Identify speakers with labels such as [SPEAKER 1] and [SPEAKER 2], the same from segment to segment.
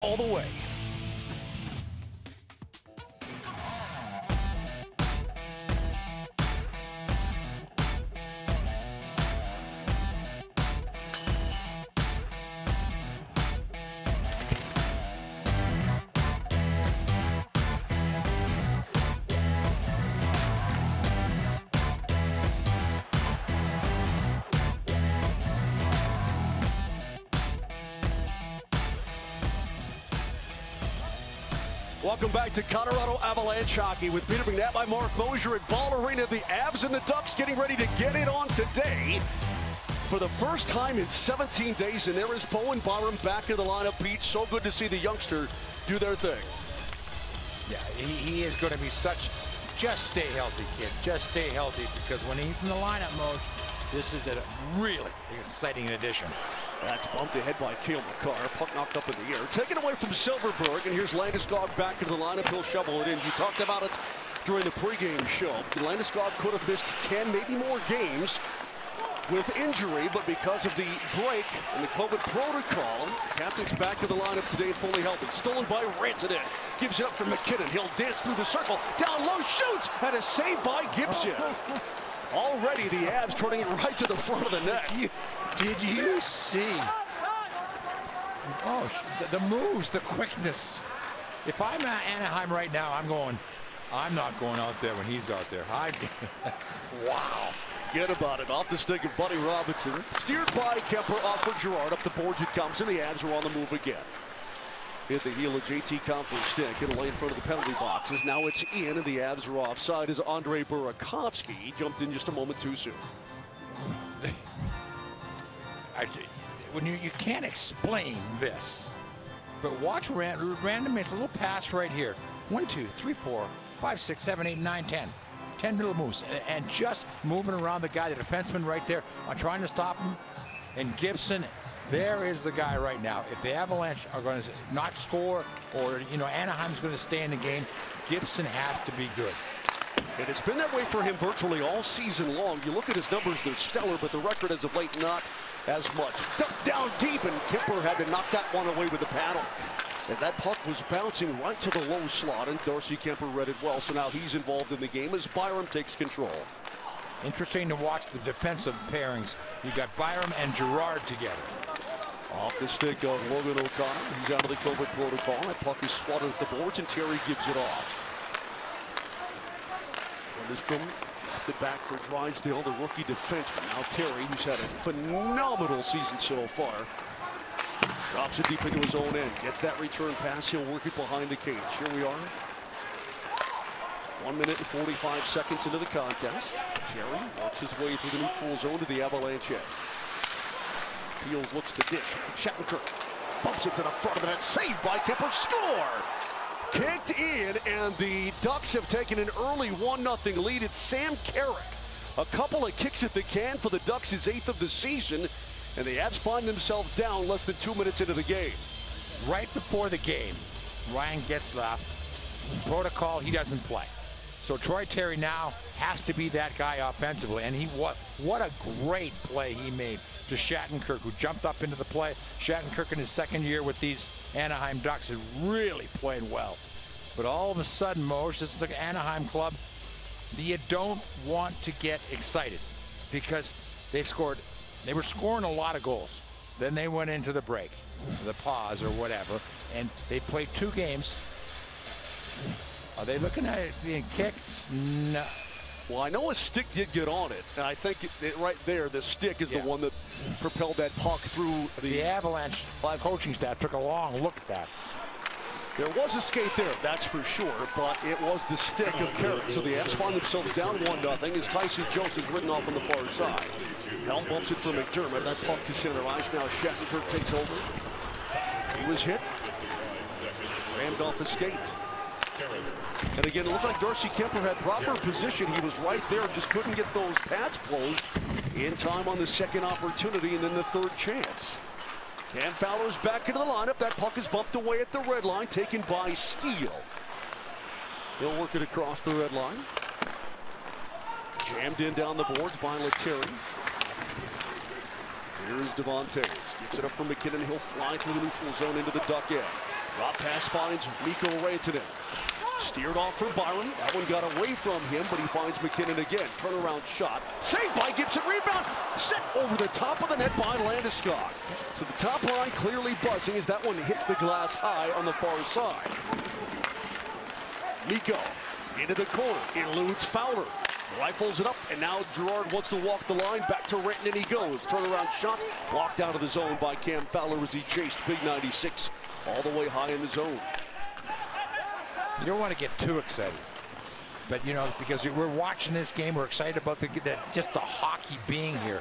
[SPEAKER 1] all the way. Welcome back to Colorado Avalanche hockey with Peter McNabb by Mark Mosier at Ball Arena. The Avs and the Ducks getting ready to get it on today for the first time in 17 days. And there is Bowen Byram back in the lineup. Pete, so good to see the youngster do their thing.
[SPEAKER 2] Yeah, he is going to be such. Just stay healthy, kid. Just stay healthy, because when he's in the lineup, Moj, this is a really exciting addition.
[SPEAKER 1] That's bumped ahead by Cale Makar. Puck knocked up in the air. Taken away from Silverberg, and here's Landeskog back into the lineup. He'll shovel it in. You talked about it during the pregame show. Landeskog could have missed 10, maybe more games with injury, but because of the break and the COVID protocol, the captain's back in the lineup today and fully healthy. Stolen by Rantanen. Gives it up for McKinnon. He'll dance through the circle. Down low, shoots, and a save by Gibson. Already the Avs turning it right to the front of the net.
[SPEAKER 2] Did you see? Oh, the moves, the quickness. If I'm at Anaheim right now, I'm not going out there when he's out there.
[SPEAKER 1] Wow. Get about it. Off the stick of Buddy Robinson. Steered by Kemper, off for Girard. Up the boards it comes, and the Avs are on the move again. Hit the heel of JT Compher's stick. It'll lay in front of the penalty boxes. Now it's in, and the Avs are offside as Andre Burakovsky. He jumped in just a moment too soon.
[SPEAKER 2] When you can't explain this, but watch random. It's a little pass right here. 1, 2, 3, 4, 5, 6, 7, 8, 9, 10. 10 little moves, and just moving around the guy, the defenseman right there, on trying to stop him. And Gibson, there is the guy right now. If the Avalanche are going to not score, or Anaheim's going to stay in the game, Gibson has to be good.
[SPEAKER 1] And it's been that way for him virtually all season long. You look at his numbers, they're stellar, but the record as of late not as much. Ducked down deep, and Kemper had to knock that one away with the paddle, as that puck was bouncing right to the low slot, and Darcy Kuemper read it well. So now he's involved in the game as Byram takes control.
[SPEAKER 2] Interesting to watch the defensive pairings. You got Byram and Girard together.
[SPEAKER 1] Off the stick of Logan O'Connor. He's out of the COVID protocol. That puck is swatted at the boards, and Terry gives it off. Lindstrom left it back for Drysdale, the rookie defenseman. Now Terry, who's had a phenomenal season so far, drops it deep into his own end. Gets that return pass. He'll work it behind the cage. Here we are. 1 minute and 45 seconds into the contest. Terry works his way through the neutral zone to the Avalanche end. Peels looks to dish. Shattenkirk bumps it to the front of the net. Saved by Kemper. Score! Kicked in, and the Ducks have taken an early 1-0 lead. It's Sam Carrick. A couple of kicks at the can for the Ducks, his 8th of the season, and the Avs find themselves down less than 2 minutes into the game.
[SPEAKER 2] Right before the game, Ryan Getzlaf, protocol, he doesn't play. So Troy Terry now has to be that guy offensively, and what a great play he made to Shattenkirk, who jumped up into the play. Shattenkirk in his second year with these Anaheim Ducks is really playing well. But all of a sudden, Moj, this is an Anaheim club. You don't want to get excited, because they were scoring a lot of goals. Then they went into the break, the pause or whatever, and they played 2 games. Are they looking at it being kicked? No.
[SPEAKER 1] Well, I know a stick did get on it, and I think right there, the stick is the one that propelled that puck through
[SPEAKER 2] the Avalanche coaching staff took a long look at that.
[SPEAKER 1] There was a skate there, that's for sure, but it was the stick of Carrick. So the Avs find themselves down 1-0 as Tyson Jones is written off on the far side. Helm bumps it for McDermott. That puck to center ice. Now Shattenkirk takes over. He was hit. Rammed off the skate. And again, it looked like Darcy Kuemper had proper position. He was right there, just couldn't get those pads closed in time on the second opportunity, and then the third chance. Cam Fowler's back into the lineup. That puck is bumped away at the red line, taken by Steele. He'll work it across the red line. Jammed in down the boards by Lettieri. Here's Devon Toews. Gets it up from McKinnon. He'll fly through the neutral zone into the Duck end. Drop pass finds Mikko Rantanen. Steered off for Byron. That one got away from him, but he finds McKinnon again. Turnaround shot. Saved by Gibson. Rebound. Set over the top of the net by Landeskog. So the top line clearly buzzing as that one hits the glass high on the far side. Mikko into the corner. Eludes Fowler. Rifles it up, and now Girard wants to walk the line. Back to Renton, and he goes. Turnaround shot. Blocked out of the zone by Cam Fowler as he chased Big 96 all the way high in the zone.
[SPEAKER 2] You don't want to get too excited, but you know, because we're watching this game, we're excited about just the hockey being here.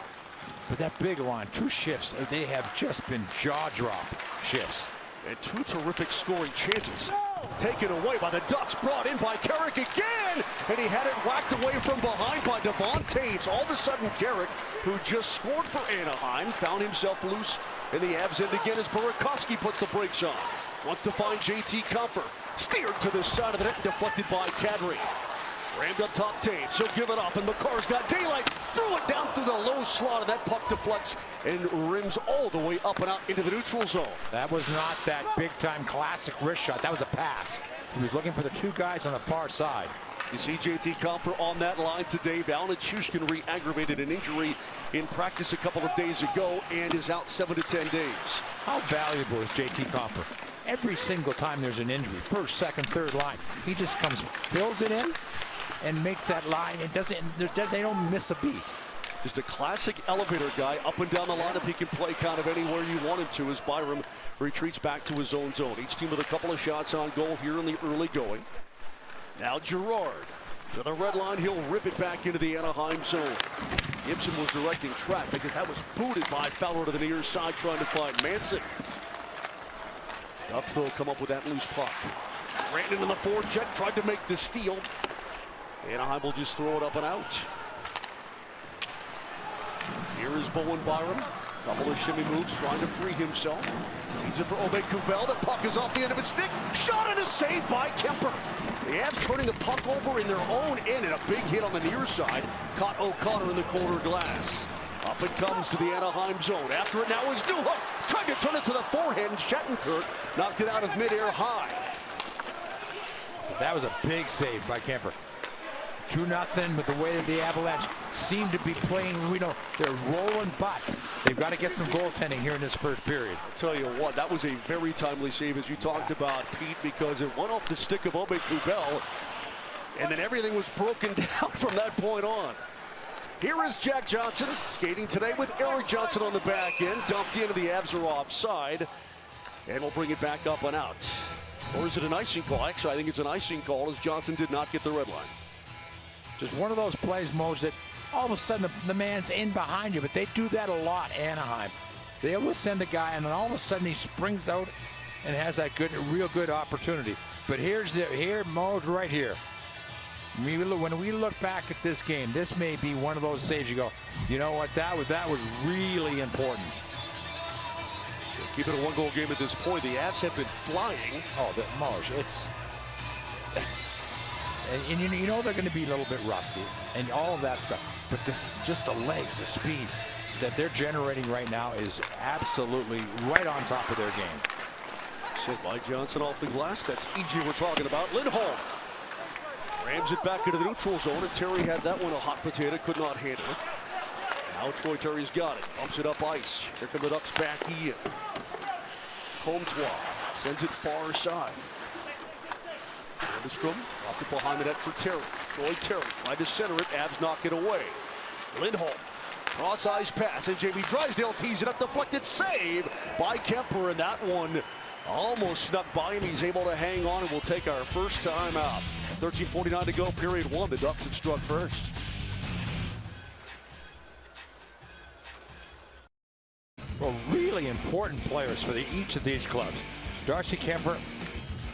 [SPEAKER 2] But that big line, 2 shifts, they have just been jaw-drop shifts.
[SPEAKER 1] And 2 terrific scoring chances. Taken away by the Ducks, brought in by Carrick again, and he had it whacked away from behind by Devon Taves. All of a sudden, Carrick, who just scored for Anaheim, found himself loose in the Avs end again as Burakovsky puts the brakes on. Wants to find JT Compher. Steered to the side of the net, deflected by Kadri. Rammed up top Taves, he'll give it off, and McCarr's got daylight. Threw it down through the low slot, and that puck deflects and rims all the way up and out into the neutral zone.
[SPEAKER 2] That was not that big-time classic wrist shot. That was a pass. He was looking for the 2 guys on the far side.
[SPEAKER 1] You see JT Compher on that line today. Valenchushkin re-aggravated an injury in practice a couple of days ago and is out 7 to 10 days.
[SPEAKER 2] How valuable is JT Compher? Every single time there's an injury, first, second, third line, he just comes, fills it in, and makes that line. It doesn't. They don't miss a beat.
[SPEAKER 1] Just a classic elevator guy up and down the lineup. He can play kind of anywhere you want him to as Byram retreats back to his own zone. Each team with a couple of shots on goal here in the early going. Now Girard to the red line. He'll rip it back into the Anaheim zone. Gibson was directing traffic as that was booted by Fowler to the near side trying to find Manson. Ducks though come up with that loose puck. Rantanen in the forecheck, tried to make the steal. Anaheim will just throw it up and out. Here is Bowen Byram. Couple of shimmy moves, trying to free himself. Feeds it for Aube-Kubel. The puck is off the end of its stick. Shot and a save by Kemper. The Avs turning the puck over in their own end, and a big hit on the near side. Caught O'Connor in the corner glass. Up it comes to the Anaheim zone. After it now is Newhook. Tried to turn it to the forehand. Shattenkirk knocked it out of midair high.
[SPEAKER 2] That was a big save by Kemper. 2-0, but the way that the Avalanche seem to be playing, we know they're rolling, but they've got to get some goaltending here in this first period.
[SPEAKER 1] I'll tell you what, that was a very timely save, as you talked about, Pete, because it went off the stick of Aube-Kubel, and then everything was broken down from that point on. Here is Jack Johnson skating today with Eric Johnson on the back end. Dumped into the Avs are offside, and we'll bring it back up and out. Or is it an icing call? Actually, I think it's an icing call as Johnson did not get the red line.
[SPEAKER 2] Just one of those plays, Moj, that all of a sudden the man's in behind you, but they do that a lot, Anaheim. They will send a guy, and then all of a sudden he springs out and has that real good opportunity. But here, Moj, right here. When we look back at this game, this may be one of those saves you go, you know what, that was really important.
[SPEAKER 1] Keep it a one-goal game at this point. The Avs have been flying.
[SPEAKER 2] Oh, Moj, it's... And you know they're going to be a little bit rusty and all of that stuff. But just the legs, the speed that they're generating right now is absolutely right on top of their game.
[SPEAKER 1] Sent by Johnson off the glass. That's EG we're talking about. Lindholm rams it back into the neutral zone, and Terry had that one a hot potato, could not handle it. Now Troy Terry's got it. Bumps it up ice. Here come the Ducks back in. Comtois sends it far side. Lindstrom off it behind the net for Terry. Troy Terry tried to center it. Avs knock it away. Lindholm. Cross-ice pass, and Jamie Drysdale tees it up. Deflected save by Kemper, and that one almost snuck by him. He's able to hang on, and we'll take our first time out. 13:49 to go, period one. The Ducks have struck first.
[SPEAKER 2] Well, really important players for each of these clubs. Darcy Kemper,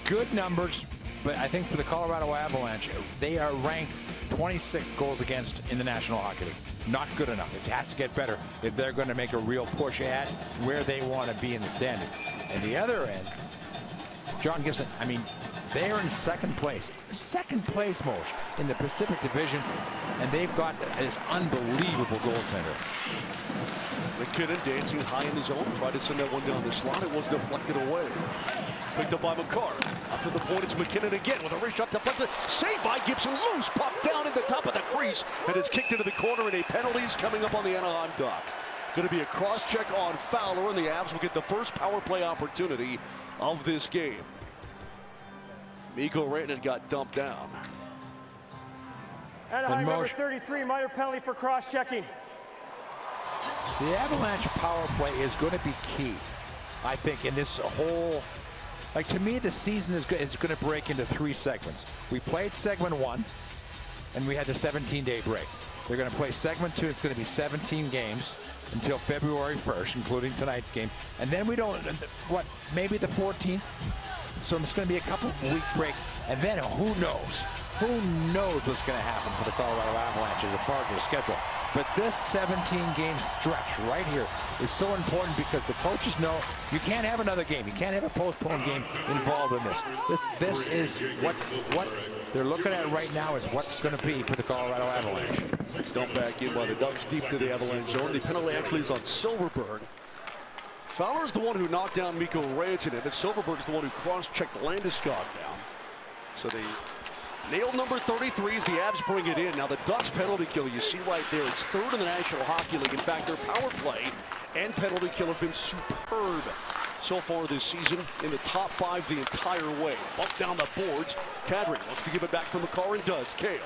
[SPEAKER 2] good numbers, but I think for the Colorado Avalanche, they are ranked 26th goals against in the National Hockey League. Not good enough. It has to get better if they're going to make a real push at where they want to be in the standing. And the other end, John Gibson, I mean, they're in second place. Second place, Moj, in the Pacific Division, and they've got this unbelievable goaltender.
[SPEAKER 1] McKinnon dancing high in the zone, tried to send that one down the slot. It was deflected away. Picked up by McCarr. Up to the point, it's McKinnon again with a wrist shot deflected. Saved by Gibson. Loose puck down in the top of the crease. And it's kicked into the corner, and a penalty is coming up on the Anaheim Ducks. Going to be a cross-check on Fowler, and the Avs will get the first power play opportunity of this game. Mikko Rantanen got dumped down.
[SPEAKER 3] Anaheim number 33, minor penalty for cross-checking.
[SPEAKER 2] The Avalanche power play is going to be key, I think, in this whole. Like, to me, the season is going to break into 3 segments. We played segment 1, and we had the 17-day break. They're going to play segment 2. It's going to be 17 games until February 1st, including tonight's game. And then we don't, maybe the 14th? So it's going to be a couple-week break. And then who knows? Who knows what's going to happen for the Colorado Avalanche as far as their schedule. But this 17-game stretch right here is so important because the coaches know you can't have another game. You can't have a postponed game involved in this. This is what they're looking at right now is what's going to be for the Colorado Avalanche.
[SPEAKER 1] Dumped back in by the Ducks deep to the Avalanche zone. The penalty actually is on Silverberg. Fowler's the one who knocked down Mikko Rantanen, but Silverberg's the one who cross-checked Landeskog down. So they nailed number 33 as the Avs bring it in. Now the Ducks penalty kill, you see right there, it's 3rd in the National Hockey League. In fact, their power play and penalty kill have been superb so far this season, in the top 5 the entire way. Bump down the boards. Kadri wants to give it back for McCarr and does. Kale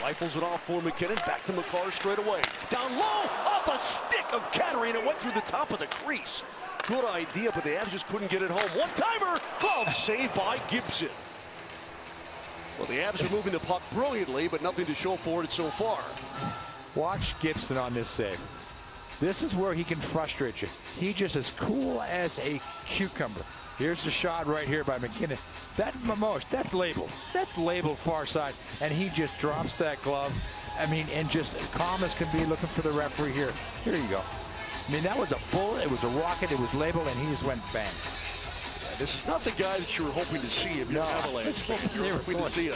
[SPEAKER 1] rifles it off for McKinnon. Back to McCarr straight away. Down low, off a stick of Kadri, and it went through the top of the crease. Good idea, but the Avs just couldn't get it home. One-timer, glove saved by Gibson. Well, the Avs are moving the puck brilliantly, but nothing to show for it so far.
[SPEAKER 2] Watch Gibson on this save. This is where he can frustrate you. He just as cool as a cucumber. Here's the shot right here by McKinnon. That's labeled. That's labeled far side, and he just drops that glove. I mean, and just calm as can be, looking for the referee here. Here you go. I mean, that was a bullet. It was a rocket. It was labeled, and he just went bang.
[SPEAKER 1] This is not the guy that you were hoping to see if you're Avalanche. You're hoping to see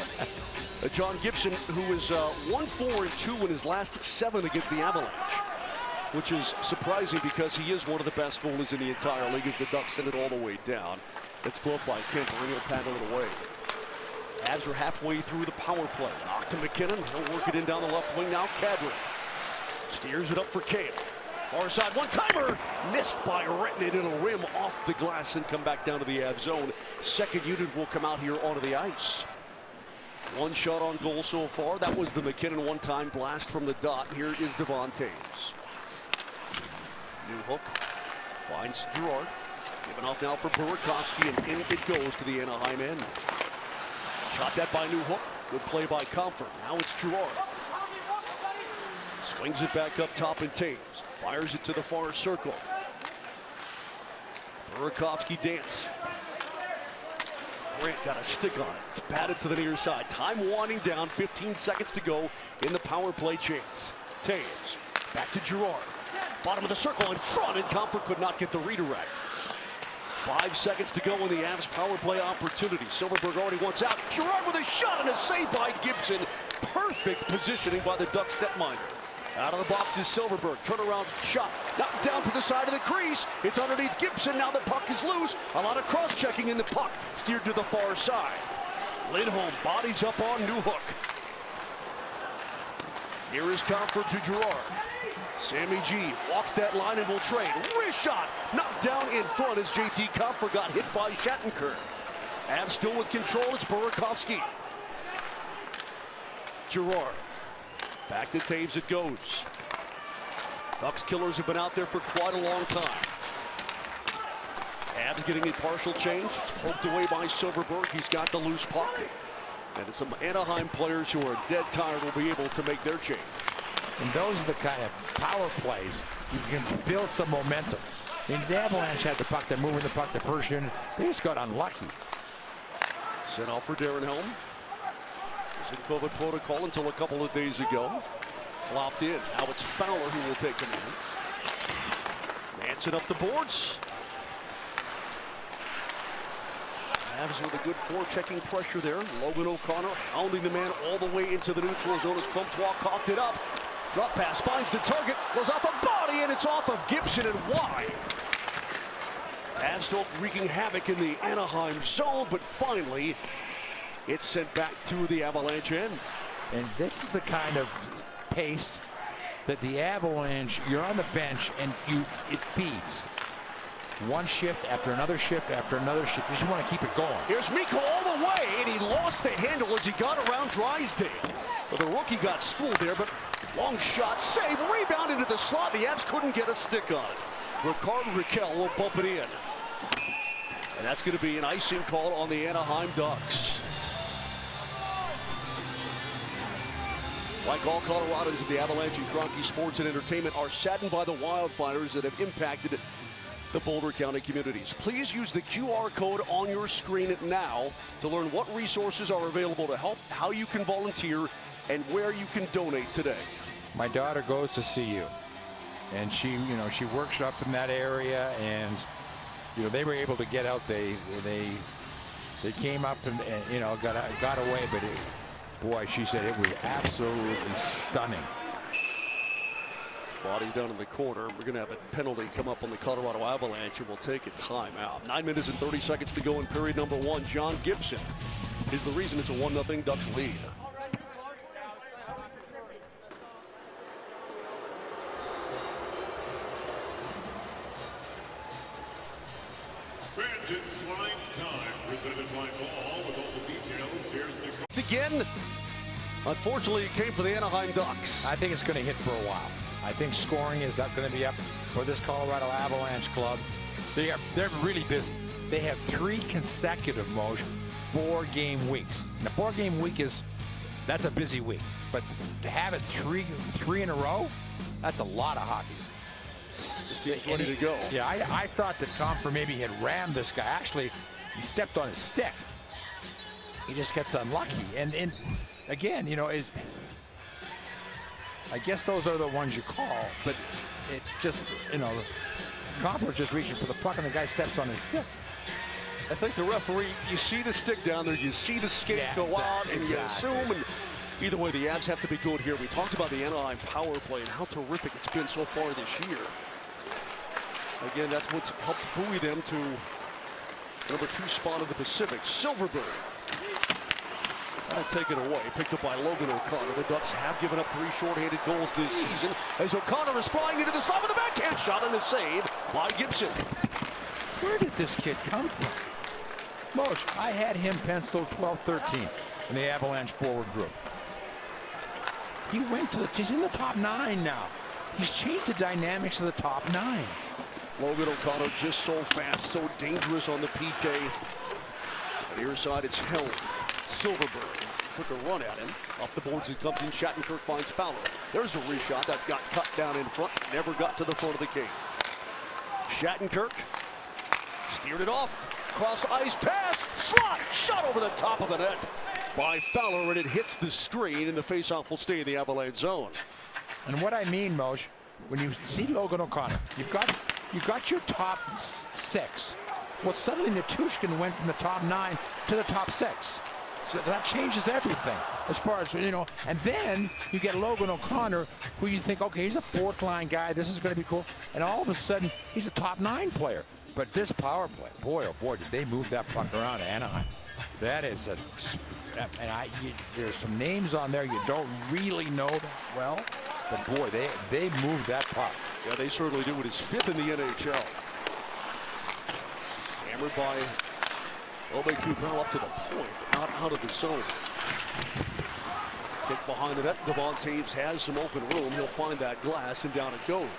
[SPEAKER 1] a John Gibson, who is 1-4-2 in his last 7 against the Avalanche, which is surprising because he is one of the best goalies in the entire league as the Ducks send it all the way down. It's gloved by Kemper, and he'll paddle it away. Avs are halfway through the power play. Knock to McKinnon. He'll work it in down the left wing now. Kadri steers it up for Kale. Far side, one-timer, missed by Rantanen. It'll rim off the glass and come back down to the Avs zone. Second unit will come out here onto the ice. 1 shot on goal so far. That was the McKinnon one-time blast from the dot. Here is Devon Toews. Newhook finds Girard. Given off now for Burakovsky, and in it goes to the Anaheim end. Shot that by Newhook. Good play by Comfort. Now it's Girard. Swings it back up top, and Toews fires it to the far circle. Burakovsky dance. Grant got a stick on it. It's batted to the near side. Time winding down. 15 seconds to go in the power play chance. Toews back to Girard. Bottom of the circle in front, and Comfort could not get the redirect. 5 seconds to go in the Avs power play opportunity. Silverberg already wants out. Girard with a shot and a save by Gibson. Perfect positioning by the Ducks netminder. Out of the box is Silverberg. Turnaround shot. Knocked down to the side of the crease. It's underneath Gibson. Now the puck is loose. A lot of cross-checking in the puck. Steered to the far side. Lindholm bodies up on Newhook. Here is Comfort to Girard. Sammy G walks that line and will trade. Wrist shot. Knocked down in front as JT Comfort got hit by Shattenkirk. Avs still with control. It's Burakovsky. Girard. Back to Toews it goes. Ducks killers have been out there for quite a long time. Avs getting a partial change. It's poked away by Silverberg. He's got the loose puck. And some Anaheim players who are dead tired will be able to make their change.
[SPEAKER 2] And those are the kind of power plays you can build some momentum. I mean, the Avalanche had the puck. They're moving the puck the first unit. They just got unlucky.
[SPEAKER 1] Sent off for Darren Helm. In COVID protocol until a couple of days ago. Flopped in. Now it's Fowler who will take him in. Manson up the boards. Avs with a good forechecking pressure there. Logan O'Connor hounding the man all the way into the neutral zone as Comtois coughed it up. Drop pass finds the target. Goes off a body, and it's off of Gibson and wide. Avs still wreaking havoc in the Anaheim zone, but finally it's sent back to the Avalanche end.
[SPEAKER 2] And this is the kind of pace that the Avalanche, you're on the bench and it feeds. One shift after another shift after another shift. You just want to keep it going.
[SPEAKER 1] Here's Mikko all the way, and he lost the handle as he got around Drysdale. Well, the rookie got schooled there, but long shot, save, rebound into the slot. The Avs couldn't get a stick on it. Rickard Rakell will bump it in. And that's going to be an icing call on the Anaheim Ducks. Like all Coloradans, the Avalanche and Kroenke Sports and Entertainment are saddened by the wildfires that have impacted the Boulder County communities. Please use the QR code on your screen now to learn what resources are available to help, how you can volunteer, and where you can donate today.
[SPEAKER 2] My daughter goes to CU, and she works up in that area, and they were able to get out. They came up and got away, but boy, she said it was absolutely stunning.
[SPEAKER 1] Bodies down in the corner. We're going to have a penalty come up on the Colorado Avalanche, and we'll take a timeout. 9 minutes and 30 seconds to go in period number 1. John Gibson is the reason it's a 1-0 Ducks lead.
[SPEAKER 4] Fans, it's line time. Presented by Ball with all the details. Here's the
[SPEAKER 1] Again, unfortunately, it came for the Anaheim Ducks.
[SPEAKER 2] I think it's going to hit for a while. I think scoring is going to be up for this Colorado Avalanche club. They're really busy. They have 3 consecutive 4-game weeks. And a 4-game week that's a busy week. But to have it three in a row, that's a lot of hockey.
[SPEAKER 1] This team's ready to go.
[SPEAKER 2] Yeah, I thought that Comfer maybe had rammed this guy. Actually, he stepped on his stick. He just gets unlucky. And again, I guess those are the ones you call, but it's just, Comfer just reaching for the puck and the guy steps on his stick.
[SPEAKER 1] I think the referee, you see the stick down there, you see the skate go out, and you assume, and either way, the Avs have to be good here. We talked about the Anaheim power play and how terrific it's been so far this year. Again, that's what's helped buoy them to number 2 spot in the Pacific. Silverberg. That'll take it away. Picked up by Logan O'Connor. The Ducks have given up 3 shorthanded goals this season as O'Connor is flying into the slot with a backhand shot and a save by Gibson.
[SPEAKER 2] Where did this kid come from? Moj, I had him penciled 12-13 in the Avalanche forward group. He went to he's in the top 9 now. He's changed the dynamics of the top 9.
[SPEAKER 1] Logan O'Connor just so fast, so dangerous on the PK. On the near side, it's held. Silverberg took a run at him. Off the boards, it comes in. Shattenkirk finds Fowler. There's a reshot that got cut down in front. Never got to the front of the cage. Shattenkirk steered it off. Cross ice pass. Slot. Shot over the top of the net by Fowler, and it hits the screen, and the faceoff will stay in the Avalanche zone.
[SPEAKER 2] And what I mean, Moj, when you see Logan O'Connor, you've got your top 6. Well, suddenly Natushkin went from the top 9 to the top 6. So that changes everything as far as, and then you get Logan O'Connor, who you think, okay, he's a 4th-line guy. This is going to be cool. And all of a sudden, he's a top 9 player. But this power play, boy, oh boy, did they move that puck around to Anaheim. That is there's some names on there you don't really know that well. But boy, they moved that puck.
[SPEAKER 1] Yeah, they certainly do. It is 5th in the NHL. Hammered by Obe-Kubel up to the point, out of the zone. Kick behind the net. Devon Taves has some open room. He'll find that glass, and down it goes.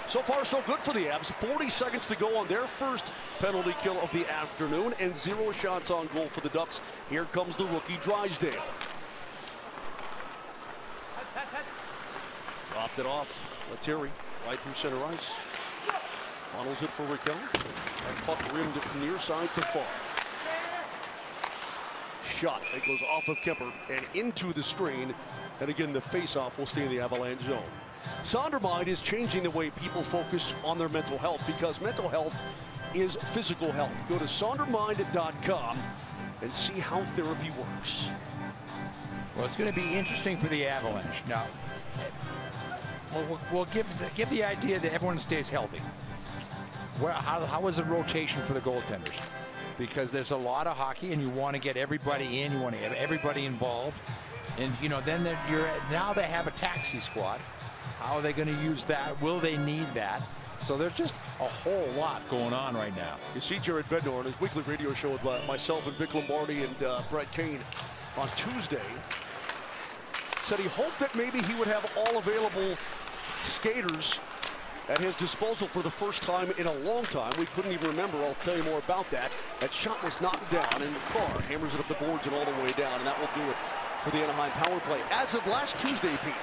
[SPEAKER 1] So far, so good for the Avs. 40 seconds to go on their first penalty kill of the afternoon, and 0 shots on goal for the Ducks. Here comes the rookie Drysdale. Dropped it off. Lettieri right through center ice. Funnels it for Rakell. And puck rimmed it from near side to far. Shot that goes off of Kemper and into the screen. And again, the faceoff will stay in the Avalanche zone. Sondermind is changing the way people focus on their mental health, because mental health is physical health. Go to sondermind.com and see how therapy works.
[SPEAKER 2] Well, it's going to be interesting for the Avalanche. Now, we'll give the idea that everyone stays healthy. how is the rotation for the goaltenders? Because there's a lot of hockey, and you want to get everybody in. You want to get everybody involved, and then now they have a taxi squad. How are they going to use that? Will they need that? So there's just a whole lot going on right now.
[SPEAKER 1] You see Jared Bednar on his weekly radio show with myself and Vic Lombardi and Brett Kane on Tuesday. Said he hoped that maybe he would have all available skaters at his disposal for the first time in a long time. We couldn't even remember. I'll tell you more about that. That shot was knocked down in the car. Hammers it up the boards and all the way down, and that will do it for the Anaheim power play. As of last Tuesday, Pete,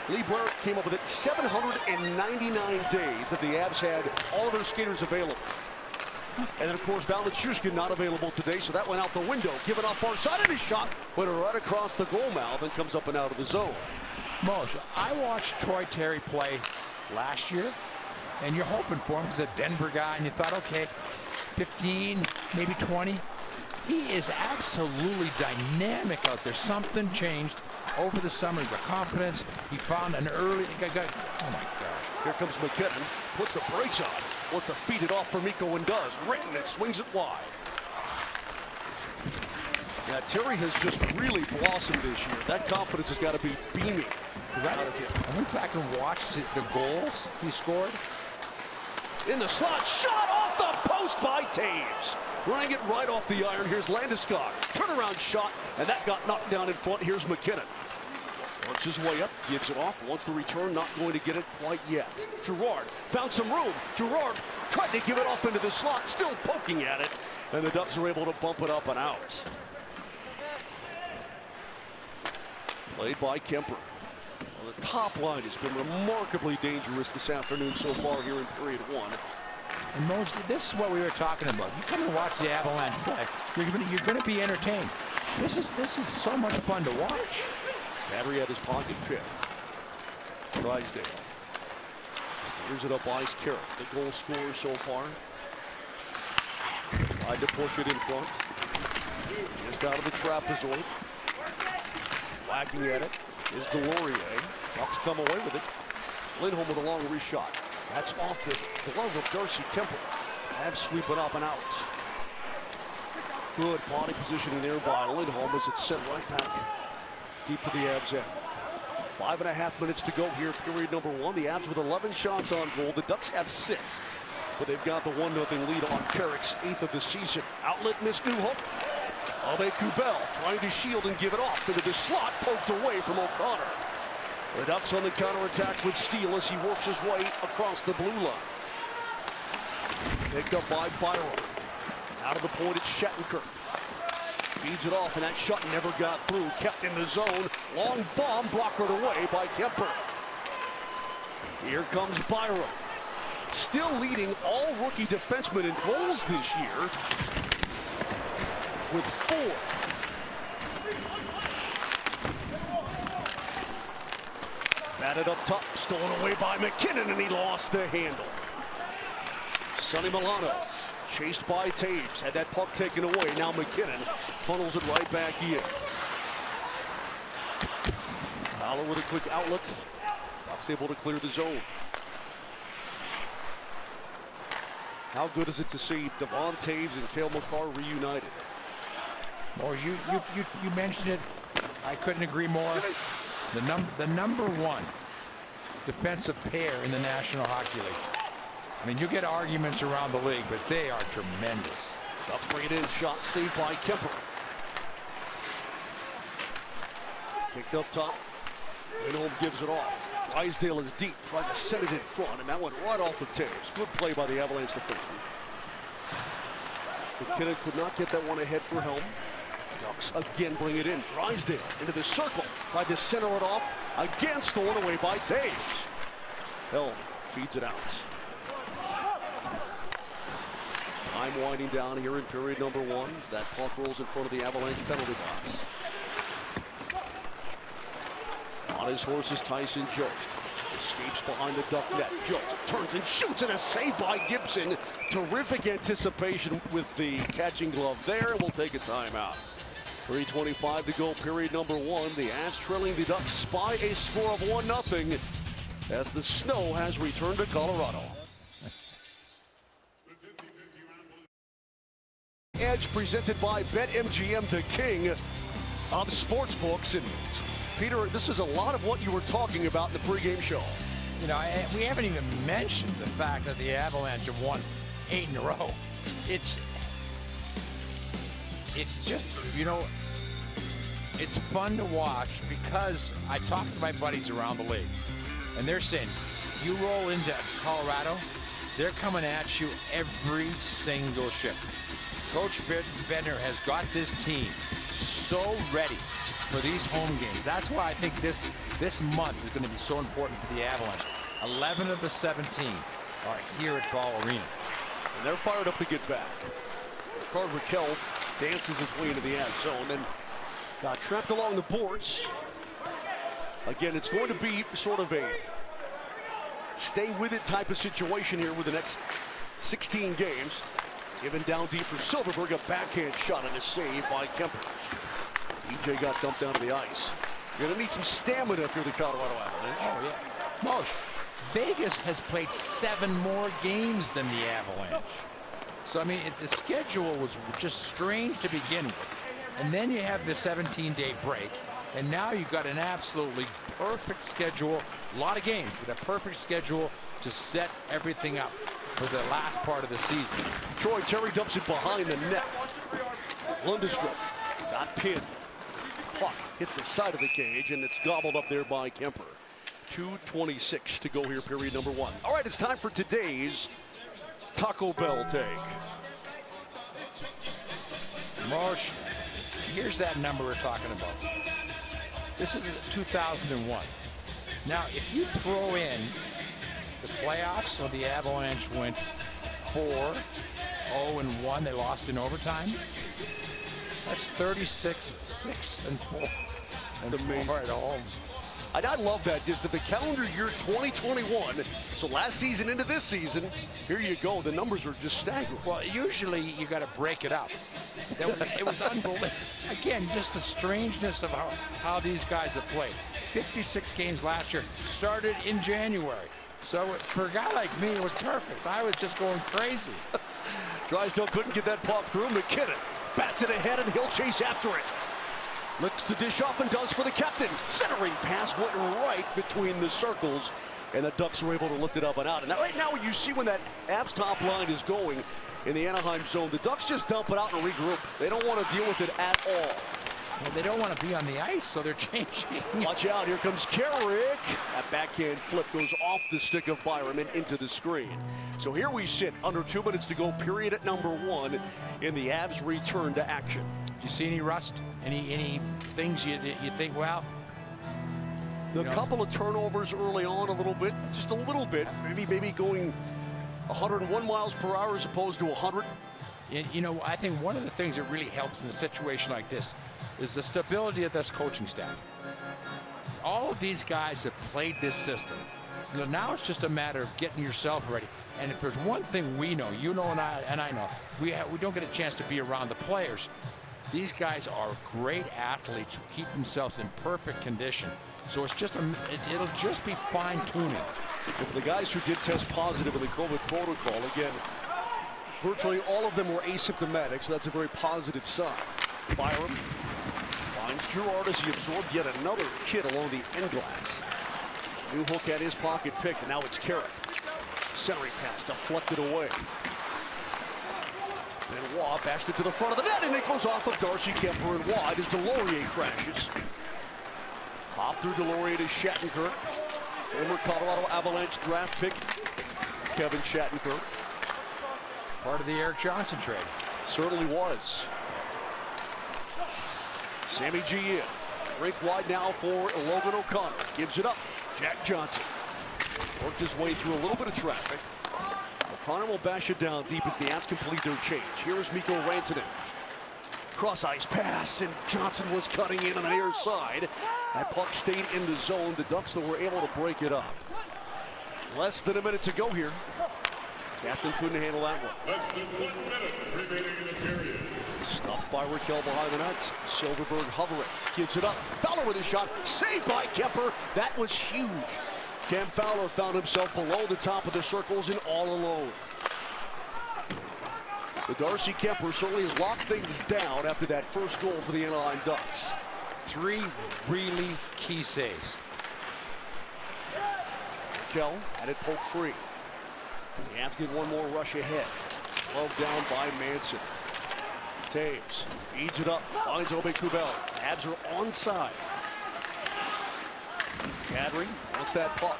[SPEAKER 1] Lee Blair came up with it 799 days that the Avs had all of their skaters available. And then, of course, Valanciunas not available today, so that went out the window. Given off far side of his shot, went right across the goal mouth and comes up and out of the zone.
[SPEAKER 2] Moshe, I watched Troy Terry play last year, and you're hoping for him because a Denver guy, and you thought, okay, 15, maybe 20. He is absolutely dynamic out there. Something changed over the summer. He got confidence. He found an early. Oh my gosh!
[SPEAKER 1] Here comes McKinnon. Puts the brakes on. Wants to feed it off for Mikko and does. Written and swings it wide. Yeah, Terry has just really blossomed this year. That confidence has got to be beaming.
[SPEAKER 2] I went back and watched the goals he scored.
[SPEAKER 1] In the slot, shot off the post by Taves. Running it right off the iron. Here's Landeskog. Turnaround shot, and that got knocked down in front. Here's McKinnon. Works his way up, gives it off, wants the return, not going to get it quite yet. Girard found some room. Girard tried to give it off into the slot, still poking at it, and the Ducks are able to bump it up and out. Played by Kemper. Well, the top line has been remarkably dangerous this afternoon so far here in period one.
[SPEAKER 2] And Moshe, this is what we were talking about. You come and watch the Avalanche play, you're going to be entertained. This is so much fun to watch.
[SPEAKER 1] Battery at his pocket picked. Drysdale. Steers it up ice. Carroll, the goal scorer so far. Tried to push it in front. Just out of the trapezoid. Whacking at it is Delorier. Bucks come away with it. Lindholm with a long wrist shot. That's off the glove of Darcy Kemper. Avs sweep it up and out. Good body positioning there by Lindholm as it's sent right back deep to the Avs end. 5.5 minutes to go here, period number one. The Avs with 11 shots on goal. The Ducks have 6, but they've got the 1-0 lead on Carrick's 8th of the season. Outlet missed New Hope. Ave Kubel trying to shield and give it off into the slot, poked away from O'Connor. The Ducks on the counterattack with Steele as he works his way across the blue line. Picked up by Byron. Out of the point, it's Shattenkirk. Feeds it off, and that shot never got through. Kept in the zone. Long bomb blockered away by Kemper. Here comes Byron. Still leading all rookie defensemen in goals this year with 4. Batted up top, stolen away by McKinnon, and he lost the handle. Sonny Milano chased by Taves, had that puck taken away. Now McKinnon funnels it right back in. Fowler with a quick outlet. Bucks able to clear the zone. How good is it to see Devon Taves and Cale Makar reunited?
[SPEAKER 2] Well, you mentioned it. I couldn't agree more. The number 1 defensive pair in the National Hockey League. I mean, you get arguments around the league, but they are tremendous.
[SPEAKER 1] Ducks bring it in, shot saved by Kemper. Kicked up top. Lindholm gives it off. Drysdale is deep, tried to set it in front, and that went right off the Taves. Good play by the Avalanche defenseman. McKinnon could not get that one ahead for Helm. Ducks again bring it in. Drysdale into the circle. Tried to center it off. Again stolen away by Taves. Helm feeds it out. Time winding down here in period number 1. As that puck rolls in front of the Avalanche penalty box. On his horse is Tyson Jost. Escapes behind the Duck net. Jost turns and shoots, and a save by Gibson. Terrific anticipation with the catching glove there. We'll take a timeout. 3:25 to go, period number 1. The Avs trailing the Ducks by a score of 1-0 as the snow has returned to Colorado. Edge presented by BetMGM, the king of sportsbooks. And Peter, this is a lot of what you were talking about in the pregame show.
[SPEAKER 2] You know, we haven't even mentioned the fact that the Avalanche have won 8 in a row. It's just, you know, it's fun to watch because I talk to my buddies around the league, and they're saying, you roll into Colorado, they're coming at you every single shift. Coach Bender has got this team so ready for these home games. That's why I think this month is going to be so important for the Avalanche. 11 of the 17 are here at Ball Arena.
[SPEAKER 1] And they're fired up to get back. Rickard Rakell dances his way into the end zone and got trapped along the boards. Again, it's going to be sort of a stay with it type of situation here with the next 16 games. Given down deep for Silverberg, a backhand shot and a save by Kemper. EJ got dumped down to the ice. You're going to need some stamina if you're the Colorado Avalanche.
[SPEAKER 2] Oh, yeah. Mosh, Vegas has played 7 more games than the Avalanche. So, I mean, the schedule was just strange to begin with. And then you have the 17-day break. And now you've got an absolutely perfect schedule. A lot of games with a perfect schedule to set everything up for the last part of the season.
[SPEAKER 1] Troy Terry dumps it behind the net. Lundestrom got pinned. Puck hit the side of the cage, and it's gobbled up there by Kemper. 2:26 to go here, period number 1. All right, it's time for today's Taco Bell take.
[SPEAKER 2] Mosh, here's that number we're talking about. This is 2001. Now, if you throw in the playoffs, so the Avalanche went 4-0-1. They lost in overtime. That's 36-6-4 and 4 at home.
[SPEAKER 1] And I love that. Just the calendar year 2021. So last season into this season, here you go. The numbers are just staggering.
[SPEAKER 2] Well, usually you got to break it up. It was unbelievable. Again, just the strangeness of how these guys have played. 56 games last year, started in January. So for a guy like me, it was perfect. I was just going crazy.
[SPEAKER 1] Drysdale couldn't get that puck through. McKinnon bats it ahead, and he'll chase after it. Looks to dish off and does for the captain. Centering pass went right between the circles, and the Ducks were able to lift it up and out. And right now, you see when that Avs top line is going in the Anaheim zone, the Ducks just dump it out and regroup. They don't want to deal with it at all.
[SPEAKER 2] Well, they don't want to be on the ice, so they're changing.
[SPEAKER 1] Watch out, here comes Carrick. That backhand flip goes off the stick of Byram and into the screen. So here we sit, under 2 minutes to go, period at number 1, in the Avs return to action.
[SPEAKER 2] You see any rust? Any things you think, well?
[SPEAKER 1] A couple of turnovers early on, a little bit, just a little bit. Maybe going 101 miles per hour as opposed to 100.
[SPEAKER 2] You know, I think one of the things that really helps in a situation like this is the stability of this coaching staff. All of these guys have played this system. So now it's just a matter of getting yourself ready. And if there's one thing we know, you know, and I know, we don't get a chance to be around the players. These guys are great athletes who keep themselves in perfect condition. So it's just it'll just be fine-tuning.
[SPEAKER 1] For the guys who did test positive in the COVID protocol, again, virtually all of them were asymptomatic, so that's a very positive sign. Byram finds Girard as he absorbed yet another hit along the end glass. New hook at his pocket picked, and now it's Carrick. Centering pass deflected away. Then Waugh bashed it to the front of the net, and it goes off of Darcy Kemper and wide as Delorier crashes. Hop through Delorier to Shattenkirk. Former Colorado Avalanche draft pick, Kevin Shattenkirk.
[SPEAKER 2] Part of the Eric Johnson trade.
[SPEAKER 1] Certainly was. Sammy G in. Rink wide now for Logan O'Connor. Gives it up. Jack Johnson worked his way through a little bit of traffic. O'Connor will bash it down deep as the Avs complete their change. Here is Mikko Rantanen. Cross ice pass, and Johnson was cutting in on the near side. That puck stayed in the zone. The Ducks, though, were able to break it up. Less than a minute to go here. Captain couldn't handle that one.
[SPEAKER 4] Less than 1 minute remaining in the period.
[SPEAKER 1] Stuffed by Rakell behind the net. Silverberg hovering. Gives it up. Fowler with a shot. Saved by Kemper. That was huge. Cam Fowler found himself below the top of the circles and all alone. The Darcy Kemper certainly has locked things down after that first goal for the Anaheim Ducks.
[SPEAKER 2] 3 really key saves.
[SPEAKER 1] Kell had it poked free. The Avs get one more rush ahead. Glove down by Manson. Taves feeds it up, finds Aube-Kubel. Avs are onside. Kadri wants that puck.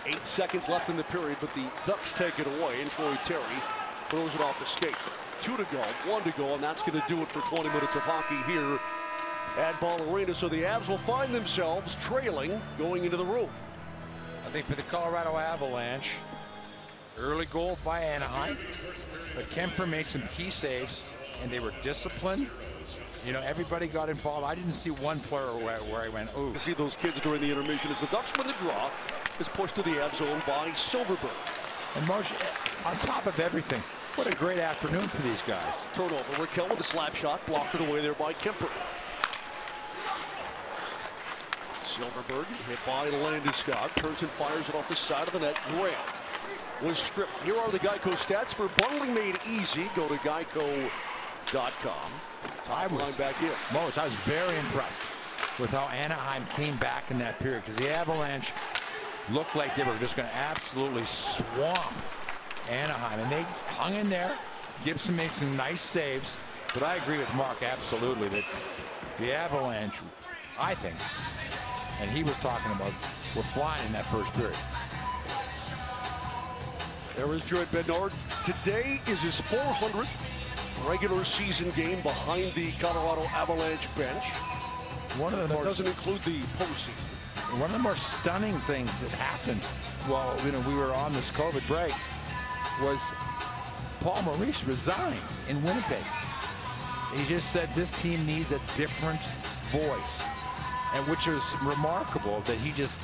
[SPEAKER 1] 8 seconds left in the period, but the Ducks take it away, and Troy Terry throws it off the skate. 2 to go, 1 to go, and that's going to do it for 20 minutes of hockey here at Ball Arena. So the Avs will find themselves trailing going into the room.
[SPEAKER 2] I think for the Colorado Avalanche, early goal by Anaheim, but Kemper made some key saves, and they were disciplined. You know, everybody got involved. I didn't see one player where I went, ooh.
[SPEAKER 1] You see those kids during the intermission as the Ducks win the draw. Is pushed to the Avs zone by Silverberg.
[SPEAKER 2] And Moshe, on top of everything, what a great afternoon for these guys.
[SPEAKER 1] Turnover. Raquel with a slap shot, blocked it away there by Kemper. Silverberg hit by Landeskog, turns and fires it off the side of the net. Grant was stripped. Here are the Geico stats for bundling made easy. Go to geico.com. Time line back in.
[SPEAKER 2] Moshe, I was very impressed with how Anaheim came back in that period, because the Avalanche looked like they were just going to absolutely swamp Anaheim, and they hung in there. Gibson made some nice saves, but I agree with Mark absolutely that the Avalanche, I think, and he was talking about, were flying in that first period.
[SPEAKER 1] There was Jared Bednar. Today is his 400th regular season game behind the Colorado Avalanche bench.
[SPEAKER 2] One of the
[SPEAKER 1] that doesn't include the postseason.
[SPEAKER 2] One of the more stunning things that happened while we were on this COVID break was Paul Maurice resigned in Winnipeg. He just said this team needs a different voice, and which was remarkable that he just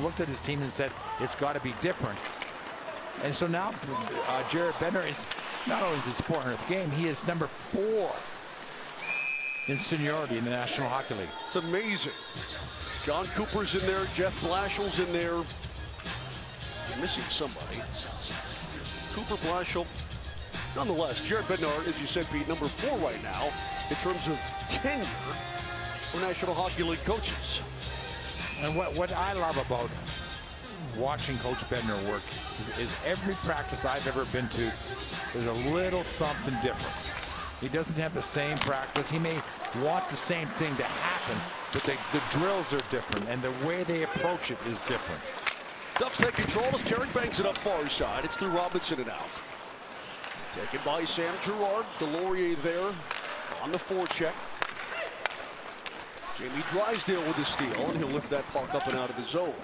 [SPEAKER 2] looked at his team and said it's got to be different. And so now Jared Bednar is not only his 400th game, he is number 4 in seniority in the National Hockey League.
[SPEAKER 1] It's amazing. John Cooper's in there, Jeff Blashill's in there. You're missing somebody. Cooper, Blashill. Nonetheless, Jared Bednar, as you said, Pete, number 4 right now in terms of tenure for National Hockey League coaches.
[SPEAKER 2] And what I love about watching Coach Bednar work is every practice I've ever been to, there's a little something different. He doesn't have the same practice. He may want the same thing to happen, but the drills are different, and the way they approach it is different.
[SPEAKER 1] Ducks take control as Carrick bangs it up far side. It's through Robinson and out. Taken by Sam Girard. Delorier there on the forecheck. Jamie Drysdale with the steal, and he'll lift that puck up and out of the zone.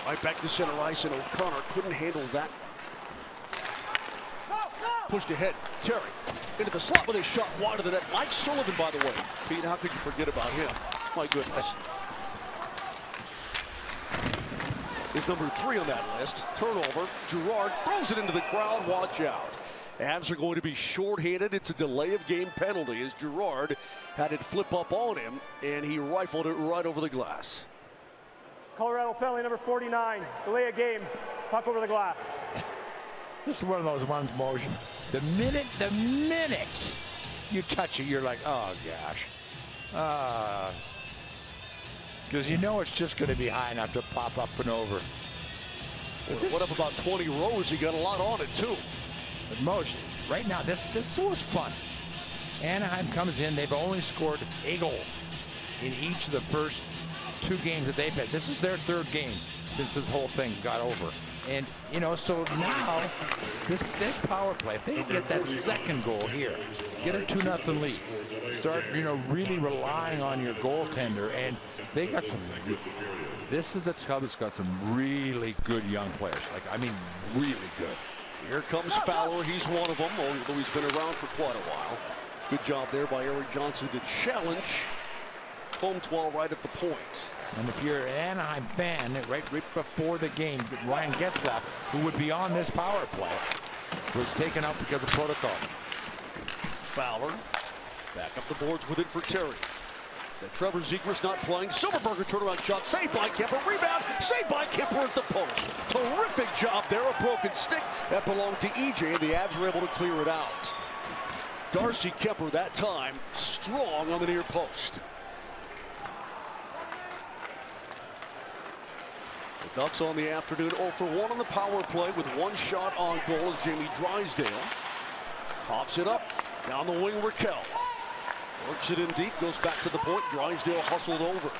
[SPEAKER 1] Right back to center ice, and O'Connor couldn't handle that. Pushed ahead. Terry into the slot with his shot wide of the net. Mike Sullivan, by the way. Pete, how could you forget about him? My goodness. Is number 3 on that list. Turnover. Girard throws it into the crowd. Watch out. Avs are going to be shorthanded. It's a delay of game penalty as Girard had it flip up on him, and he rifled it right over the glass.
[SPEAKER 3] Colorado penalty number 49. Delay of game. Puck over the glass.
[SPEAKER 2] This is one of those ones, Motion. The minute you touch it, you're like, oh gosh. Because you know it's just going to be high enough to pop up and over.
[SPEAKER 1] What up about 20 rows? He got a lot on it too.
[SPEAKER 2] But Motion, right now, this is so much fun. Anaheim comes in. They've only scored a goal in each of the first 2 games that they've had. This is their 3rd game since this whole thing got over. And, so now, this power play, if they get that 2nd goal here, get a 2-0 lead, start, really relying on your goaltender, and they got some, this is a club that's got some really good young players. Really good.
[SPEAKER 1] Here comes Fowler. He's one of them, although he's been around for quite a while. Good job there by Eric Johnson to challenge Comtois right at the point.
[SPEAKER 2] And if you're an Anaheim fan, right before the game, Ryan Getzlaf, who would be on this power play, was taken out because of protocol.
[SPEAKER 1] Fowler back up the boards with it for Terry. Trevor Zegras not playing. Silverberger turnaround shot, saved by Kemper. Rebound, saved by Kemper at the post. Terrific job there, a broken stick that belonged to EJ, and the Avs were able to clear it out. Darcy Kemper that time strong on the near post. The Ducks on the afternoon 0 for 1 on the power play with 1 shot on goal as Jamie Drysdale pops it up down the wing. Raquel works it in deep, goes back to the point. Drysdale hustled over.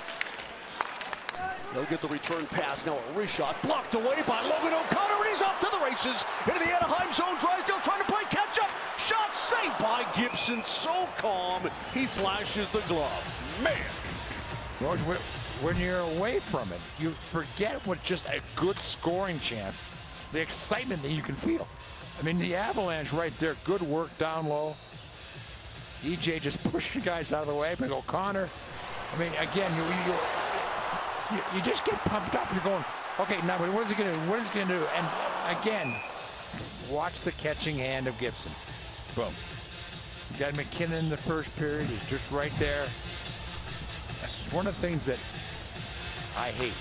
[SPEAKER 1] They'll get the return pass. Now a wrist shot blocked away by Logan O'Connor, and he's off to the races into the Anaheim zone. Drysdale trying to play catch up. Shot saved by Gibson. So calm, he flashes the glove. Man.
[SPEAKER 2] George, when you're away from it, you forget what just a good scoring chance, the excitement that you can feel. I mean, the Avalanche right there, good work down low. EJ just pushing guys out of the way, but O'Connor, I mean, again, you just get pumped up. You're going, okay, now what is he going to do? What is he going to do? And again, watch the catching hand of Gibson. Boom. You got McKinnon in the first period. He's just right there. It's one of the things that I hate.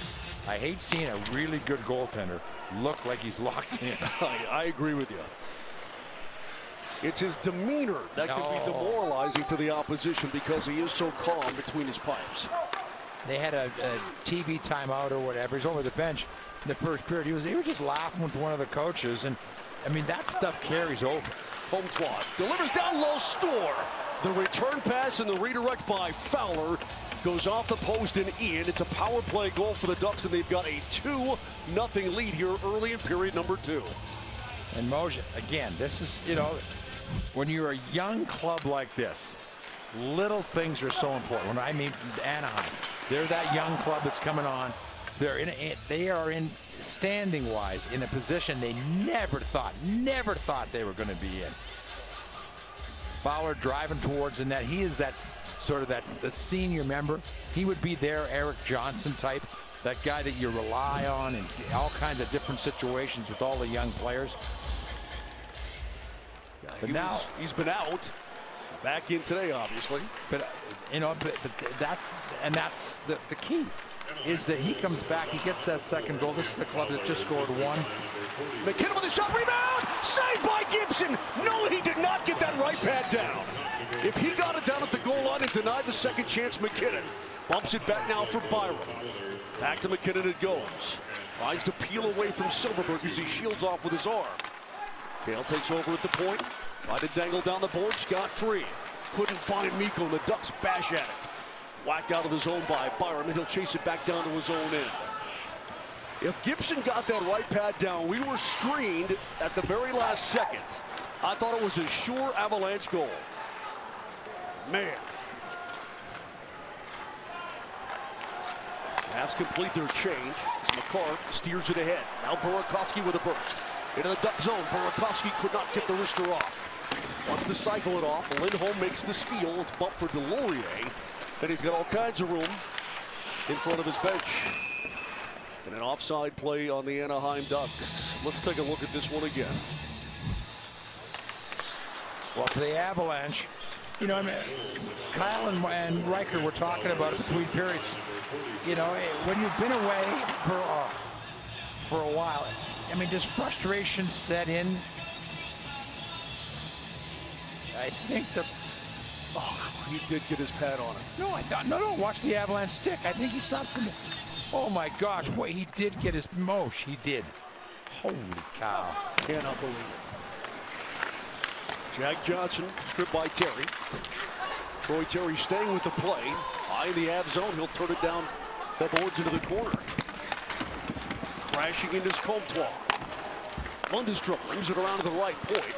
[SPEAKER 2] I hate seeing a really good goaltender look like he's locked in.
[SPEAKER 1] I agree with you. It's his demeanor that can be demoralizing to the opposition because he is so calm between his pipes.
[SPEAKER 2] They had a TV timeout or whatever. He's over the bench in the first period. He was just laughing with one of the coaches, and I mean that stuff carries over.
[SPEAKER 1] Comtois delivers down low, score. The return pass and the redirect by Fowler goes off the post and in. It's a power play goal for the Ducks, and they've got a 2-0 lead here early in period number 2.
[SPEAKER 2] And Moja, again, this is, you know, when you're a young club like this, little things are so important. When I mean Anaheim, they're that young club that's coming on. They are in standing wise in a position they never thought they were going to be in. Fowler driving towards the net. He is that sort of the senior member. He would be their Eric Johnson type, that guy that you rely on in all kinds of different situations with all the young players.
[SPEAKER 1] Yeah,
[SPEAKER 2] but
[SPEAKER 1] he's been out. Back in today, obviously.
[SPEAKER 2] But you know, but that's the key. Is that he comes back, he gets that second goal. This is the club that just scored 1.
[SPEAKER 1] McKinnon with a shot, rebound, saved by Gibson. No, he did not get that right pad down. If he got it down at the goal line and denied the second chance, McKinnon bumps it back now for Byron. Back to McKinnon it goes. Tries to peel away from Silverberg as he shields off with his arm. Kale takes over at the point. Tried to dangle down the boards, got free. Couldn't find Mikko, and the Ducks bash at it. Whacked out of the zone by Byron, and he'll chase it back down to his own end. If Gibson got that right pad down, we were screened at the very last second. I thought it was a sure Avalanche goal. Man. Avs complete their change. McCarr steers it ahead. Now Burakovsky with a burst. Into the Duck zone. Burakovsky could not get the wrister off. Wants to cycle it off. Lindholm makes the steal. It's bumped for Delorier. Then he's got all kinds of room in front of his bench. And an offside play on the Anaheim Ducks. Let's take a look at this one again.
[SPEAKER 2] Well, for the Avalanche, you know, I mean, Kyle and Riker were talking about it between periods. You know, when you've been away for a while, I mean, does frustration set in? I think the.
[SPEAKER 1] Oh, he did get his pad on it.
[SPEAKER 2] No, I thought, no, watch the Avalanche stick. I think he stopped him. Oh my gosh, wait, he did get his mosh. He did. Holy cow.
[SPEAKER 1] Cannot believe it. Jack Johnson stripped by Terry. Troy Terry staying with the play. High in the Av zone, he'll turn it down the boards into the corner. Crashing into Comtois. Lundestrom brings it around to the right point.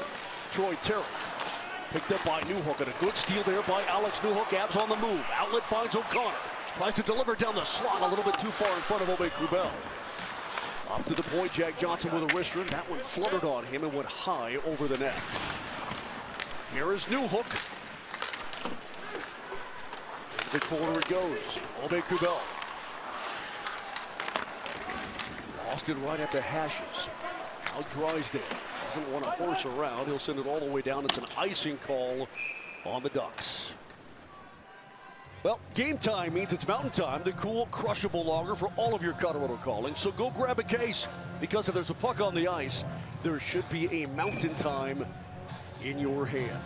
[SPEAKER 1] Troy Terry. Picked up by Newhook, and a good steal there by Alex Newhook. Avs on the move. Outlet finds O'Connor. Tries to deliver down the slot a little bit too far in front of Aubé-Kubel. Up to the point, Jack Johnson with a wrister. That one fluttered on him and went high over the net. Here is Newhook. Into the corner it goes. Aubé-Kubel. Lost it right at the hashes. Now Drysdale doesn't want to horse around. He'll send it all the way down. It's an icing call on the Ducks. Well, game time means it's mountain time, the cool, crushable lager for all of your Colorado calling. So go grab a case, because if there's a puck on the ice, there should be a mountain time in your hand.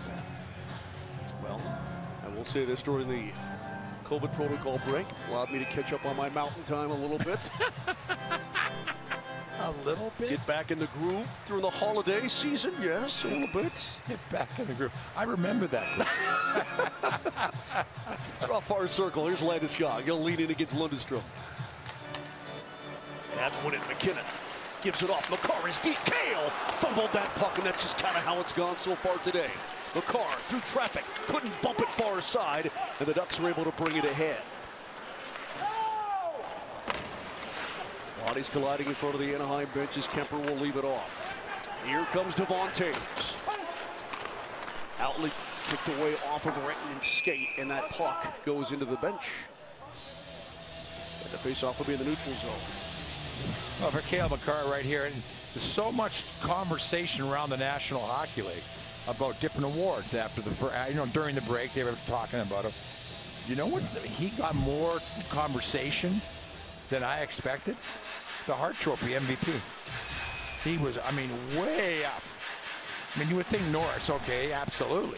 [SPEAKER 1] Well, I will say this during the COVID protocol break, allowed me to catch up on my mountain time a little bit.
[SPEAKER 2] A little bit?
[SPEAKER 1] Get back in the groove during the holiday season, yes, a little bit.
[SPEAKER 2] Get back in the groove. I remember that group.
[SPEAKER 1] Draw far circle, here's Landeskog. He'll lean in against Lundestrom. That's when McKinnon gives it off. Makar is deep. Kale fumbled that puck, and that's just kind of how it's gone so far today. Makar through traffic, couldn't bump it far side, and the Ducks were able to bring it ahead. Bodies colliding in front of the Anaheim bench as Kemper will leave it off. Here comes Devon Toews. Outlet kicked away off of Rettenen's skate, and that puck goes into the bench. And the faceoff will be in the neutral zone.
[SPEAKER 2] Well, for Cale Makar right here, and there's so much conversation around the National Hockey League about different awards after the, during the break they were talking about him. You know what? He got more conversation than I expected. The Hart Trophy MVP. He was, I mean, way up. I mean, you would think Norris, okay, absolutely,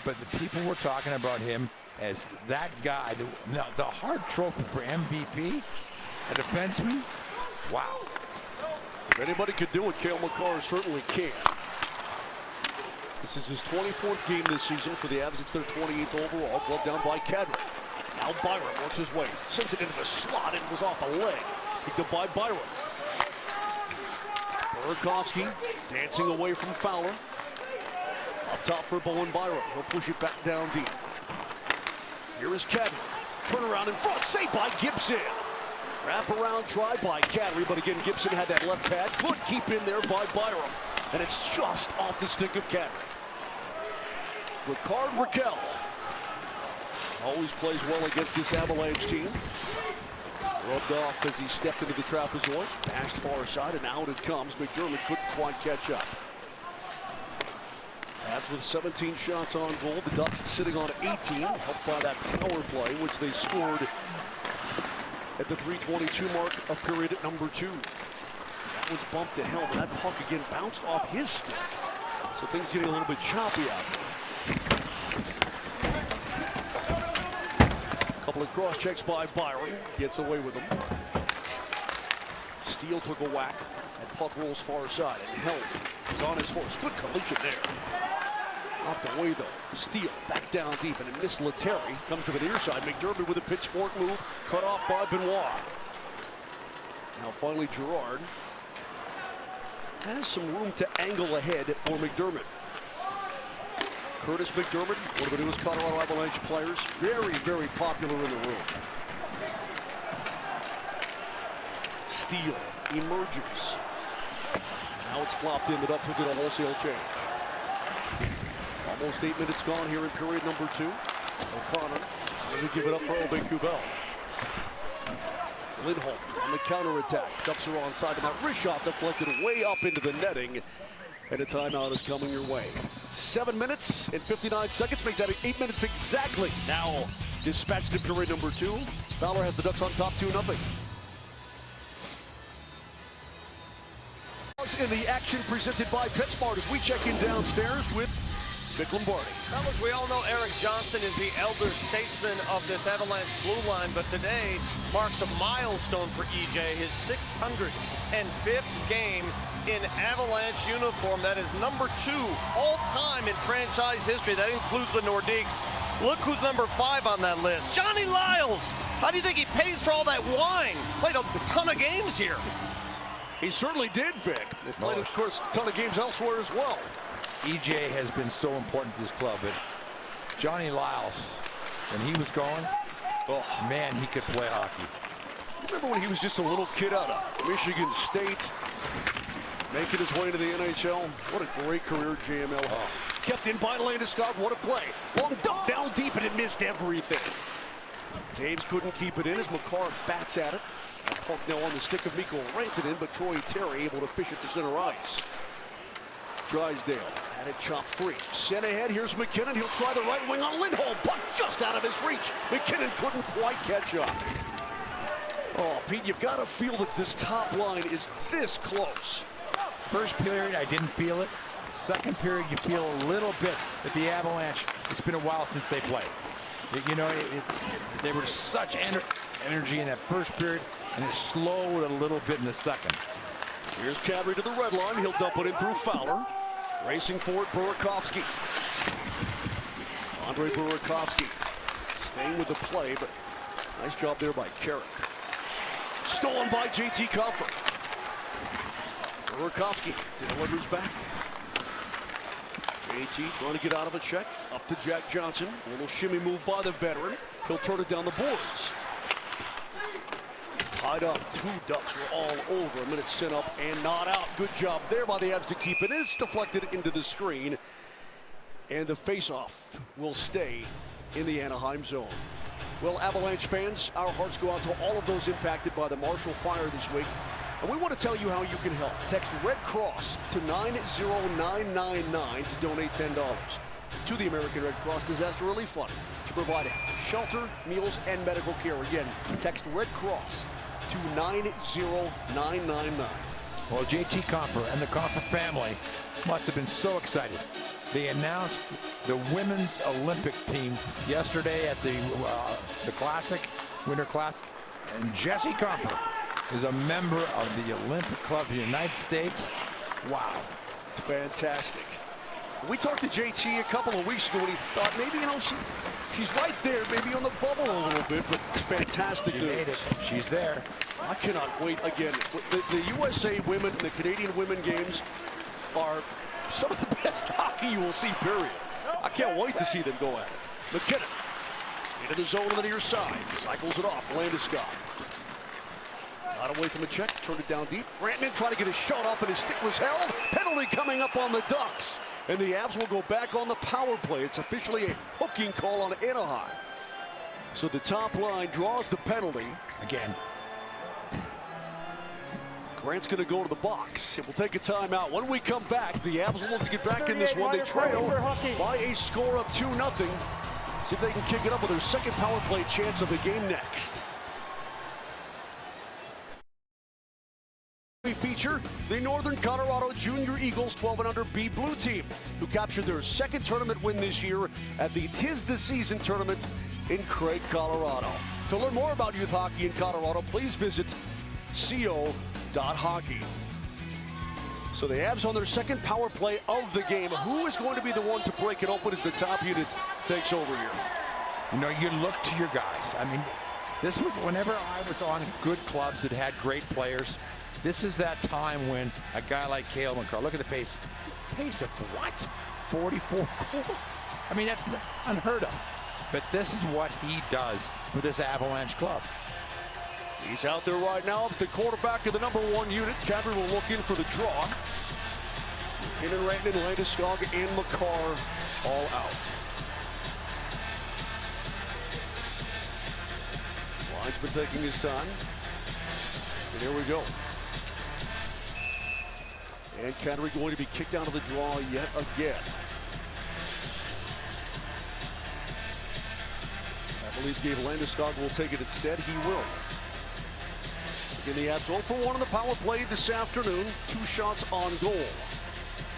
[SPEAKER 2] but the people were talking about him as that guy. The Hart Trophy for MVP, a defenseman. Wow.
[SPEAKER 1] If anybody could do it, Cale Makar certainly can. This is his 24th game this season for the Avs. It's their 28th overall. Glove down by Kadri. Now Byron works his way. Sends it into the slot. It was off a leg. Picked up by Byron. Burakovsky dancing away from Fowler. Up top for Bowen Byron. He'll push it back down deep. Here is Kadri. Turnaround in front. Saved by Gibson. Wrap around try by Kadri, but again, Gibson had that left pad. Good keep in there by Byram. And it's just off the stick of Kadri. Ricard Raquel always plays well against this Avalanche team. Rubbed off as he stepped into the trapezoid. Passed far side, and out it comes. McDermott couldn't quite catch up. Avs with 17 shots on goal. The Ducks sitting on 18, helped by that power play, which they scored at the 3:22 mark of period number 2. That was bumped to hell, but that puck again bounced off his stick. So things getting a little bit choppy out there. Couple of cross checks by Byron. Gets away with them. Steele took a whack. That puck rolls far side, and held. He's on his horse. Good collision there. Knocked away though. Steele back down deep, and it missed Letary. Comes to the near side. McDermott with a pitchfork move. Cut off by Benoit. Now finally Gerard has some room to angle ahead for McDermott. Curtis McDermott, one of the newest Colorado Avalanche players. Very, very popular in the room. Steele emerges. Now it's flopped in. The Ducks will get a wholesale change. Almost 8 minutes gone here in period number 2. O'Connor going to give it up for Aubé-Kubel. Lindholm on the counterattack. Ducks are onside, and that wrist shot deflected way up into the netting. And a timeout is coming your way. 7 minutes and 59 seconds. Make that 8 minutes exactly. Now dispatched to period number 2. Fowler has the Ducks on top 2-0. In the action presented by PetSmart as we check in downstairs with Vic Lombardi.
[SPEAKER 5] Fellas, we all know Eric Johnson is the elder statesman of this Avalanche blue line, but today marks a milestone for EJ, his 605th game in Avalanche uniform. That is number 2 all-time in franchise history. That includes the Nordiques. Look who's number 5 on that list. Johnny Lyles! How do you think he pays for all that wine? Played a ton of games here.
[SPEAKER 1] He certainly did, Vic. They played, of course, a ton of games elsewhere as well.
[SPEAKER 2] EJ has been so important to this club, but Johnny Lyles, when he was going, oh man, he could play hockey.
[SPEAKER 1] Remember when he was just a little kid out of Michigan State, making his way to the NHL? What a great career JML had. Kept in by Landeskog, what a play. Long dump down deep, and it missed everything. Taves couldn't keep it in as Makar bats at it. That puck now on the stick of Mikko Rantanen, but Troy Terry able to fish it to center ice. Drysdale had it chopped free. Sent ahead, here's McKinnon. He'll try the right wing on Lindholm, but just out of out of his reach. McKinnon couldn't quite catch up. Oh, Pete, you've got to feel that this top line is this close.
[SPEAKER 2] First period, I didn't feel it. Second period, you feel a little bit that the Avalanche, it's been a while since they played. You know, they were such energy in that first period, and it slowed a little bit in the second.
[SPEAKER 1] Here's Kadri to the red line. He'll dump it in through Fowler. Racing for it, Burakovsky. Andre Burakovsky staying with the play, but nice job there by Carrick. Stolen by JT Compher. Burakovsky delivers back. JT trying to get out of a check. Up to Jack Johnson. A little shimmy move by the veteran. He'll turn it down the boards. Tied up. Two Ducks were all over. A minute sent up and not out. Good job there by the Avs to keep it. It's deflected into the screen. And the faceoff will stay in the Anaheim zone. Well, Avalanche fans, our hearts go out to all of those impacted by the Marshall Fire this week. And we want to tell you how you can help. Text Red Cross to 90999 to donate $10 to the American Red Cross Disaster Relief Fund to provide shelter, meals, and medical care. Again, text Red Cross to 90999.
[SPEAKER 2] Well, JT Compher and the Compher family must have been so excited. They announced the women's Olympic team yesterday at the Classic, Winter Classic, and Jessie Compher is a member of the Olympic Club of the United States. Wow.
[SPEAKER 1] It's fantastic. We talked to JT a couple of weeks ago and he thought maybe, you know, she's right there, maybe on the bubble a little bit, but it's fantastic.
[SPEAKER 2] She made it. She's there.
[SPEAKER 1] I cannot wait again. The USA women and the Canadian women games are some of the best hockey you will see, period. I can't wait to see them go at it. McKinnon into the zone on the near side. Cycles it off. Landeskog. Not away from the check. Turned it down deep. Brantman trying to get a shot off and his stick was held. Penalty coming up on the Ducks. And the Avs will go back on the power play. It's officially a hooking call on Anaheim. So the top line draws the penalty.
[SPEAKER 2] Again.
[SPEAKER 1] Grant's going to go to the box. It will take a timeout. When we come back, the Avs will look to get back in this one. They trail by a score of 2-0. See if they can kick it up with their second power play chance of the game next. We feature the Northern Colorado Junior Eagles 12 and under B Blue team, who captured their second tournament win this year at the Tis the Season tournament in Craig, Colorado. To learn more about youth hockey in Colorado, please visit co.hockey. So the Avs on their second power play of the game. Who is going to be the one to break it open as the top unit takes over here?
[SPEAKER 2] You know, you look to your guys. I mean, this was whenever I was on good clubs that had great players. This is that time when a guy like Cale McCarr, look at the pace. Pace of what? 44 goals? I mean, that's unheard of. But this is what he does for this Avalanche club.
[SPEAKER 1] He's out there right now. It's the quarterback of the #1 unit. Kadri will look in for the draw. McKinnon, Rantanen, Landeskog, and McCarr all out. Linesman taking his time. And here we go. And Kadri going to be kicked out of the draw yet again. I believe Gabe Landeskog will take it instead. He will. Again, the Avs 0 for 1 on the power play this afternoon. 2 shots on goal.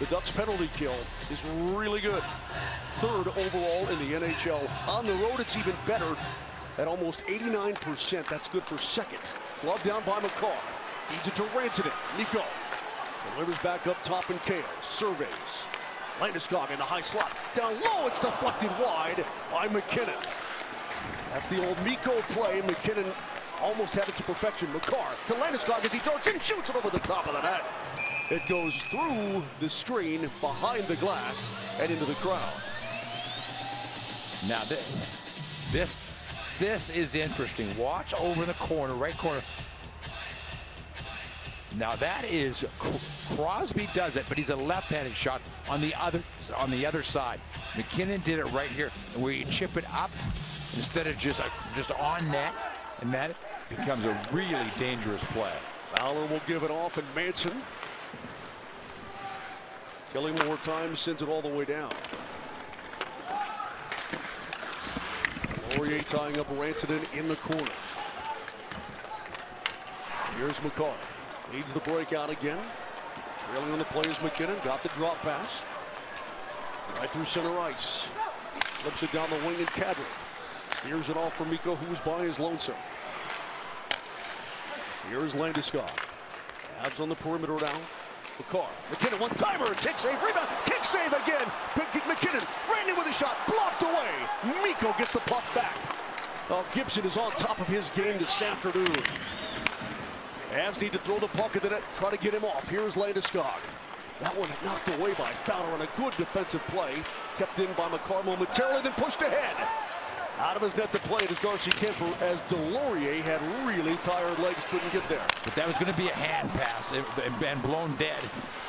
[SPEAKER 1] The Ducks penalty kill is really good. 3rd overall in the NHL. On the road, it's even better at almost 89%. That's good for 2nd. Glove down by McCarr. Feeds it to Rantanen. Nico delivers back up top and Cale surveys. Landeskog in the high slot. Down low, it's deflected wide by McKinnon. That's the old Mikko play. McKinnon almost had it to perfection. McCarr to Landeskog as he darts and shoots it over the top of the net. It goes through the screen, behind the glass, and into the crowd.
[SPEAKER 2] Now this is interesting. Watch over the corner, right corner. Now that is Crosby does it, but he's a left-handed shot on the other side. McKinnon did it right here, where you chip it up instead of just on net, and that becomes a really dangerous play.
[SPEAKER 1] Fowler will give it off, and Manson, killing more time, sends it all the way down. EJ tying up Rantanen in the corner. Here's McCarr. Leads the breakout again. Trailing on the play is McKinnon. Got the drop pass. Right through center ice. Flips it down the wing and Kadri. Steers it off for Mikko, who's by his lonesome. Here's Landeskog. Abs on the perimeter now. McCarr. McKinnon one-timer. Kick save. Rebound. Kick save again. McKinnon ran in with a shot. Blocked away. Mikko gets the puck back. Oh, Gibson is on top of his game this afternoon. Avs need to throw the puck in the net, try to get him off. Here's Landeskog. That one knocked away by Fowler on a good defensive play. Kept in by McCarr momentarily, then pushed ahead. Out of his net to play it is Darcy Kemper, as Delorier had really tired legs, couldn't get there.
[SPEAKER 2] But that was going to be a hand pass and blown dead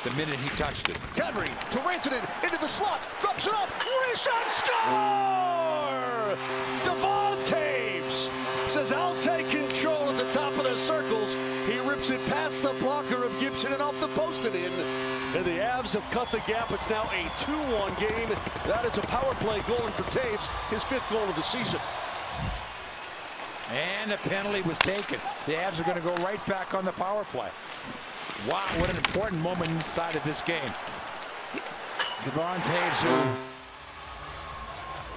[SPEAKER 2] the minute he touched it.
[SPEAKER 1] Kadri to Rantanen into the slot, drops it off, wrist shot, score! Devon Taves says, "I'll take control" at the top of the circles. He rips it past the blocker of Gibson and off the post and in. And the Avs have cut the gap. It's now a 2-1 game. That is a power play goal in for Taves, his 5th goal of the season.
[SPEAKER 2] And a penalty was taken. The Avs are going to go right back on the power play. Wow, what an important moment inside of this game. Devon Taves,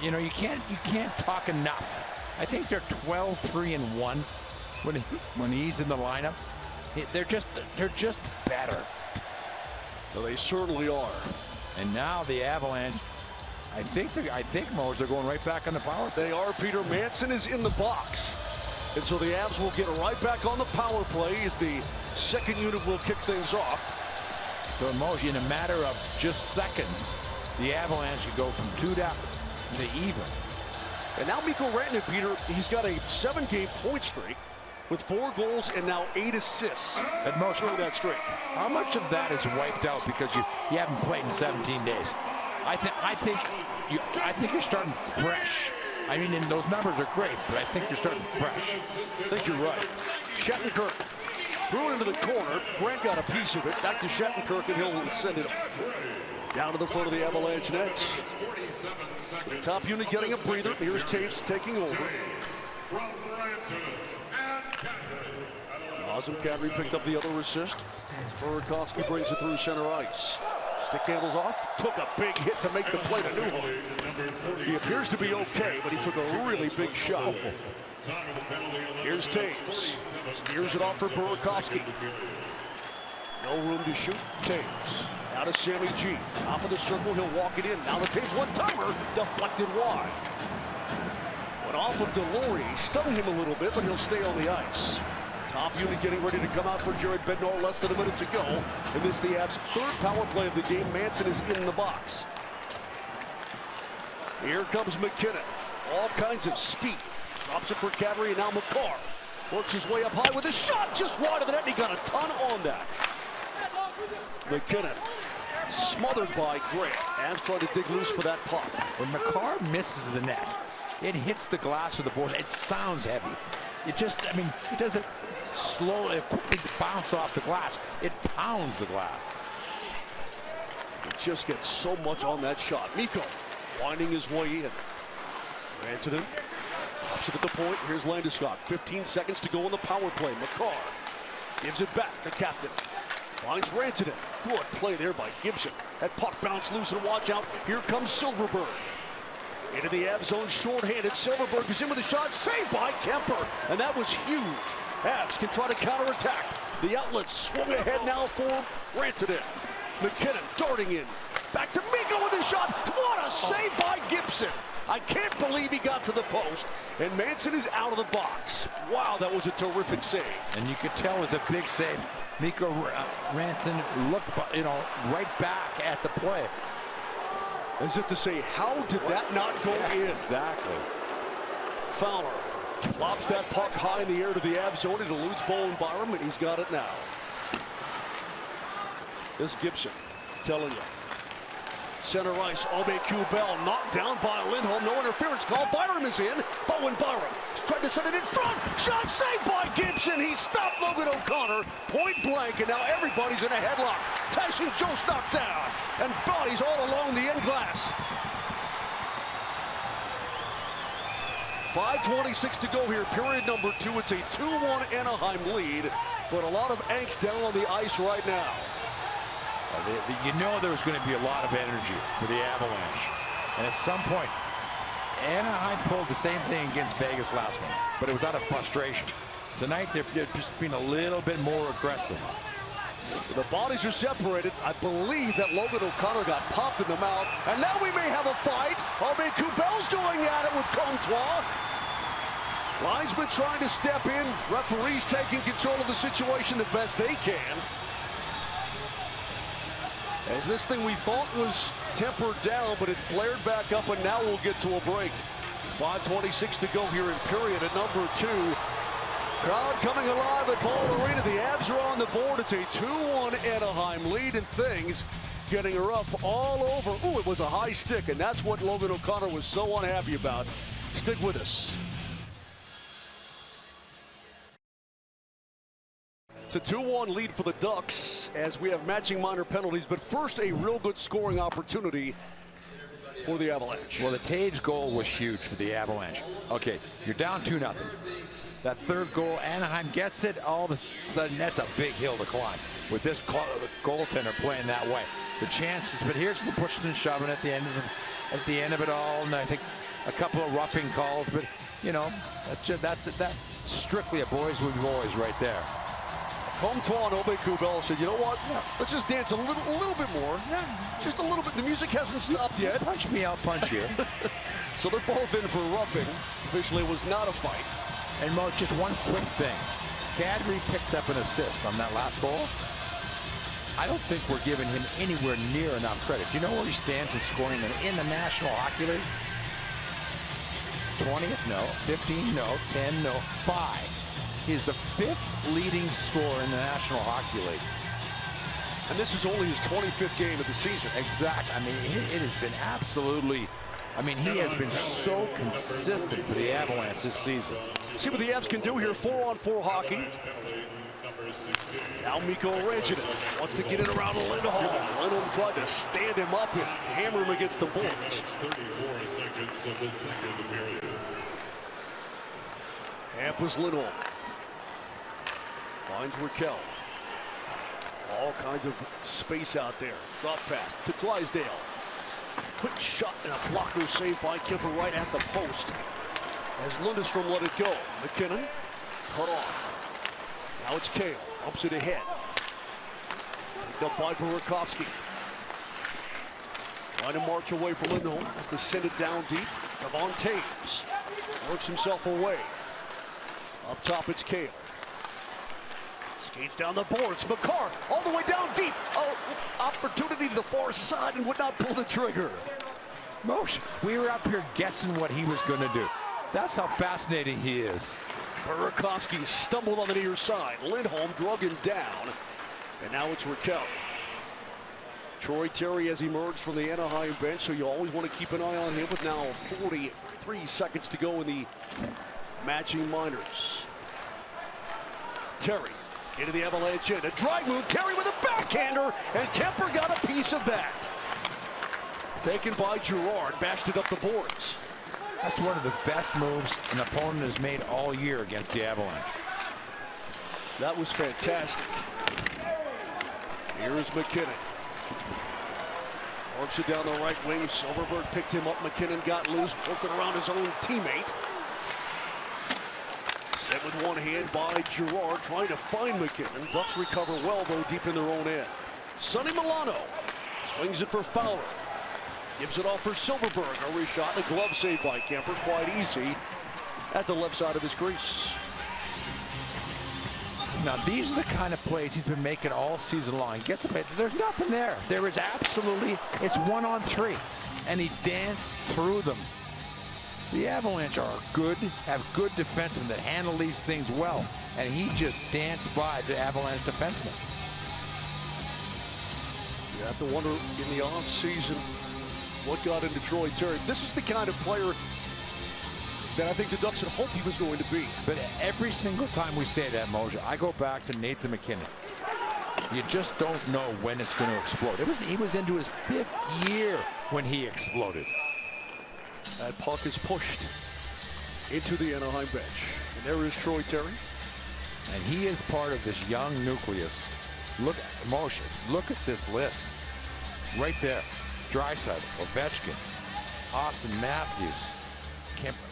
[SPEAKER 2] you know, you can't talk enough. I think they're 12-3-1 when he's in the lineup. They're just better.
[SPEAKER 1] Well, they certainly are.
[SPEAKER 2] And now the Avalanche, I think Mose, they're going right back on the power play.
[SPEAKER 1] They are. Peter Manson is in the box. And so the Avs will get right back on the power play as the second unit will kick things off.
[SPEAKER 2] So Mose, in a matter of just seconds, the Avalanche could go from 2 down to even.
[SPEAKER 1] And now Mikko Rantanen, Peter, he's got a 7-game point streak with 4 goals and now 8 assists
[SPEAKER 2] At most,
[SPEAKER 1] through that streak.
[SPEAKER 2] How much of that is wiped out because you haven't played in 17 days? I think you're starting fresh. I mean, and those numbers are great, but I think you're starting fresh.
[SPEAKER 1] I think you're right. Shattenkirk threw it into the corner. Brent got a piece of it. Back to Shattenkirk, and he'll send it down to the front of the Avalanche nets. The top unit getting a breather. Here's Taves taking over. Awesome. Kadri picked up the other assist. Burakovsky brings it through center ice. Stick handles off. Took a big hit to make the play to Newhook. He appears to be okay, but he took a really big shot. Here's Taves. Steers it off for Burakovsky. No room to shoot. Taves. Out of Sammy G. Top of the circle. He'll walk it in. Now the Taves one-timer. Deflected wide. Went off of Delorier. Stung him a little bit, but he'll stay on the ice. Top unit getting ready to come out for Jared Bednar. Less than a minute to go. And this is the Avs' 3rd power play of the game. Manson is in the box. Here comes McKinnon. All kinds of speed. Drops it for Kadri, and now McCarr. Works his way up high with a shot just wide of the net, and he got a ton on that. McKinnon smothered by Grant. Avs trying to dig loose for that puck.
[SPEAKER 2] When McCarr misses the net, it hits the glass with the boards. It sounds heavy. It just, I mean, it doesn't slowly, quickly bounce off the glass. It pounds the glass.
[SPEAKER 1] He just gets so much on that shot. Mikko winding his way in. Rantanen pops it at the point. Here's Landeskog. 15 seconds to go on the power play. McCarr gives it back to captain. Finds Rantanen. Good play there by Gibson. That puck bounced loose, and watch out. Here comes Silverberg. Into the Avs zone, short-handed. Silverberg is in with a shot. Saved by Kemper. And that was huge. Avs can try to counterattack. The outlet swung ahead now for Rantanen. McKinnon darting in. Back to Mikko with a shot. What a save by Gibson. I can't believe he got to the post. And Manson is out of the box. Wow, that was a terrific save.
[SPEAKER 2] And you could tell it was a big save. Mikko Rantanen looked, right back at the play.
[SPEAKER 1] As if to say, how did that not go in?
[SPEAKER 2] Exactly.
[SPEAKER 1] Fowler flops that puck high in the air to the Avs zone. It eludes Bowen Byram, and he's got it now. This Gibson, telling you. Center ice, Aubé Bell knocked down by Lindholm. No interference call. Byram is in. Bowen Byram tried to send it in front. Shot saved by Gibson. He stopped Logan O'Connor point blank, and now everybody's in a headlock. Tyson Jost knocked down, and bodies all along the end glass. 5:26 to go here, period number 2. It's a 2-1 Anaheim lead, but a lot of angst down on the ice right now.
[SPEAKER 2] You know there's going to be a lot of energy for the Avalanche. And at some point, Anaheim pulled the same thing against Vegas last one, but it was out of frustration. Tonight, they're just being a little bit more aggressive.
[SPEAKER 1] The bodies are separated. I believe that Logan O'Connor got popped in the mouth. And now we may have a fight. Kubel's going at it with Comtois. Linesman trying to step in. Referees taking control of the situation the best they can. As this thing we thought was tempered down, but it flared back up, and now we'll get to a break. 5:26 to go here in period at number 2. Crowd coming alive at Ball Arena. The Avs are on the board. It's a 2-1 Anaheim lead, and things getting rough all over. Ooh, it was a high stick, and that's what Logan O'Connor was so unhappy about. Stick with us. It's a 2-1 lead for the Ducks as we have matching minor penalties, but first a real good scoring opportunity for the Avalanche.
[SPEAKER 2] Well, the Tage goal was huge for the Avalanche. Okay, you're down 2-0. That third goal, Anaheim gets it. All of a sudden, that's a big hill to climb with this goaltender playing that way. The chances, but here's the pushing and shoving at the end of it all, and I think a couple of roughing calls. But you know, that's strictly a boys will be boys right there.
[SPEAKER 1] Comtois and Kubel said, you know what? Yeah, let's just dance a little bit more. Yeah, just a little bit. The music hasn't stopped yet.
[SPEAKER 2] Punch me, I'll punch you.
[SPEAKER 1] So they're both in for roughing. Officially, it was not a fight.
[SPEAKER 2] And Mo, just one quick thing. Kadri picked up an assist on that last goal. I don't think we're giving him anywhere near enough credit. Do you know where he stands in scoring in the National Hockey League? 20th? No. 15? No. 10? No. 5. He's the 5th leading scorer in the National Hockey League.
[SPEAKER 1] And this is only his 25th game of the season.
[SPEAKER 2] Exactly. I mean, it has been absolutely... I mean, he has been so consistent for the Avalanche this season.
[SPEAKER 1] See what the Avs can do here. 4-on-4 hockey. Now Mikko Rantanen wants to get it around Lindholm. Lindholm tried to stand him up and hammer him against the boards.
[SPEAKER 4] 34 seconds of the second period.
[SPEAKER 1] Hampus Lindholm finds Raquel. All kinds of space out there. Drop pass to Drysdale. Quick shot and a blocker saved by Kemper right at the post. As Lundestrom let it go. McKinnon cut off. Now it's Kale. Bumps it ahead. Picked up by Burakovsky. Trying to march away from Lindholm. Has to send it down deep. Devon Taves works himself away. Up top, it's Kale. Skates down the boards. Makar all the way down deep. Oh, opportunity to the far side and would not pull the trigger.
[SPEAKER 2] Mosh, we were up here guessing what he was going to do. That's how fascinating he is.
[SPEAKER 1] Burakovsky stumbled on the near side. Lindholm drug him down. And now it's Raquel. Troy Terry has emerged from the Anaheim bench, so you always want to keep an eye on him with now 43 seconds to go in the matching minors. Terry into the Avalanche end. A drive move. Terry with a backhander, and Kemper got a piece of that. Taken by Girard, bashed it up the boards.
[SPEAKER 2] That's one of the best moves an opponent has made all year against the Avalanche.
[SPEAKER 1] That was fantastic. Here's McKinnon. Works it down the right wing. Silverberg picked him up. McKinnon got loose, working around his own teammate. Set with one hand by Girard, trying to find McKinnon. Ducks recover well, though, deep in their own end. Sonny Milano swings it for Fowler. Gives it off for Silverberg. A reshot, a glove save by Kemper. Quite easy at the left side of his crease.
[SPEAKER 2] Now, these are the kind of plays he's been making all season long. Gets him. There's nothing there. There is absolutely, it's 1-on-3. And he danced through them. The Avalanche are good, have good defensemen that handle these things well. And he just danced by the Avalanche defenseman.
[SPEAKER 1] You have to wonder in the offseason what got into Troy Terry. This is the kind of player that I think the Ducks had hoped he was going to be.
[SPEAKER 2] But every single time we say that, Moja, I go back to Nathan McKinnon. You just don't know when it's going to explode. He was into his 5th year when he exploded.
[SPEAKER 1] That puck is pushed. into the Anaheim bench. And there is Troy Terry.
[SPEAKER 2] And he is part of this young nucleus. Look at motion. Look at this list. Right there. Draisaitl, Ovechkin, Austin Matthews,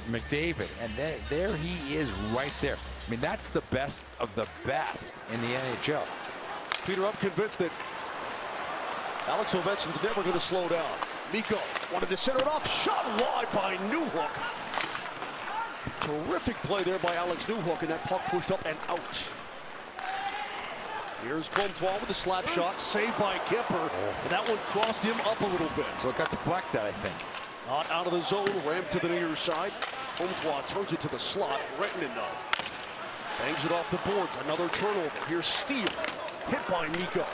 [SPEAKER 2] McDavid, and there he is right there. I mean, that's the best of the best in the NHL.
[SPEAKER 1] Peter, I'm convinced that Alex Ovechkin's never going to slow down. Mikko wanted to center it off. Shot wide by Newhook. Terrific play there by Alex Newhook, and that puck pushed up and out. Here's Comtois with the slap shot, saved by Kemper, and that one crossed him up a little bit.
[SPEAKER 2] So it got deflected, I think.
[SPEAKER 1] Not out of the zone, rammed to the near side. Comtois turns it to the slot. Renton bangs it off the boards. Another turnover. Here's Steele, hit by Mikko.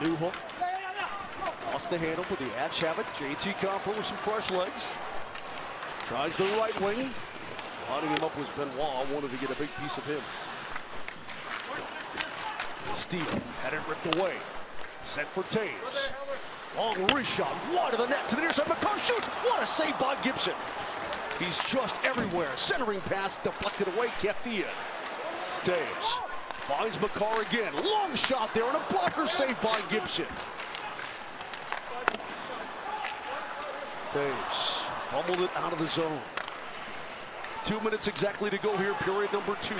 [SPEAKER 1] Newhook lost the handle, but the Avs have it. JT Compher with some fresh legs. Tries the right wing. Lining him up was Benoit. Wanted to get a big piece of him. Steele had it ripped away. Set for Taves. Long wrist shot, wide of the net to the near side. McCarr shoots. What a save by Gibson. He's just everywhere. Centering pass deflected away, kept in. Taves finds McCarr again. Long shot there and a blocker save by Gibson. Taves fumbled it out of the zone. 2 minutes exactly to go here, period number 2.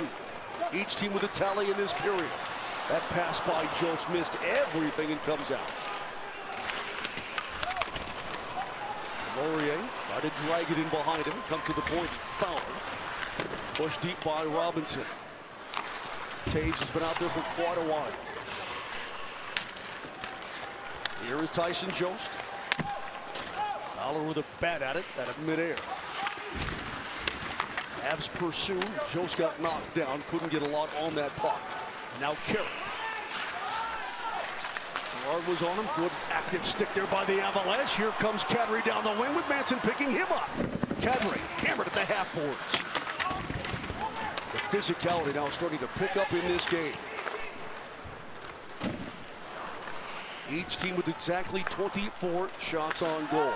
[SPEAKER 1] Each team with a tally in this period. That pass by Jost missed everything and comes out. Laurier tried to drag it in behind him. Come to the point, foul. Pushed deep by Robinson. Taves has been out there for quite a while. Here is Tyson Jost. Fowler with a bat at it out of midair. Avs pursue. Jost got knocked down. Couldn't get a lot on that puck. Now Carey. Gerard was on him. Good active stick there by the Avalanche. Here comes Kadri down the wing with Manson picking him up. Kadri hammered at the half boards. The physicality now starting to pick up in this game. Each team with exactly 24 shots on goal.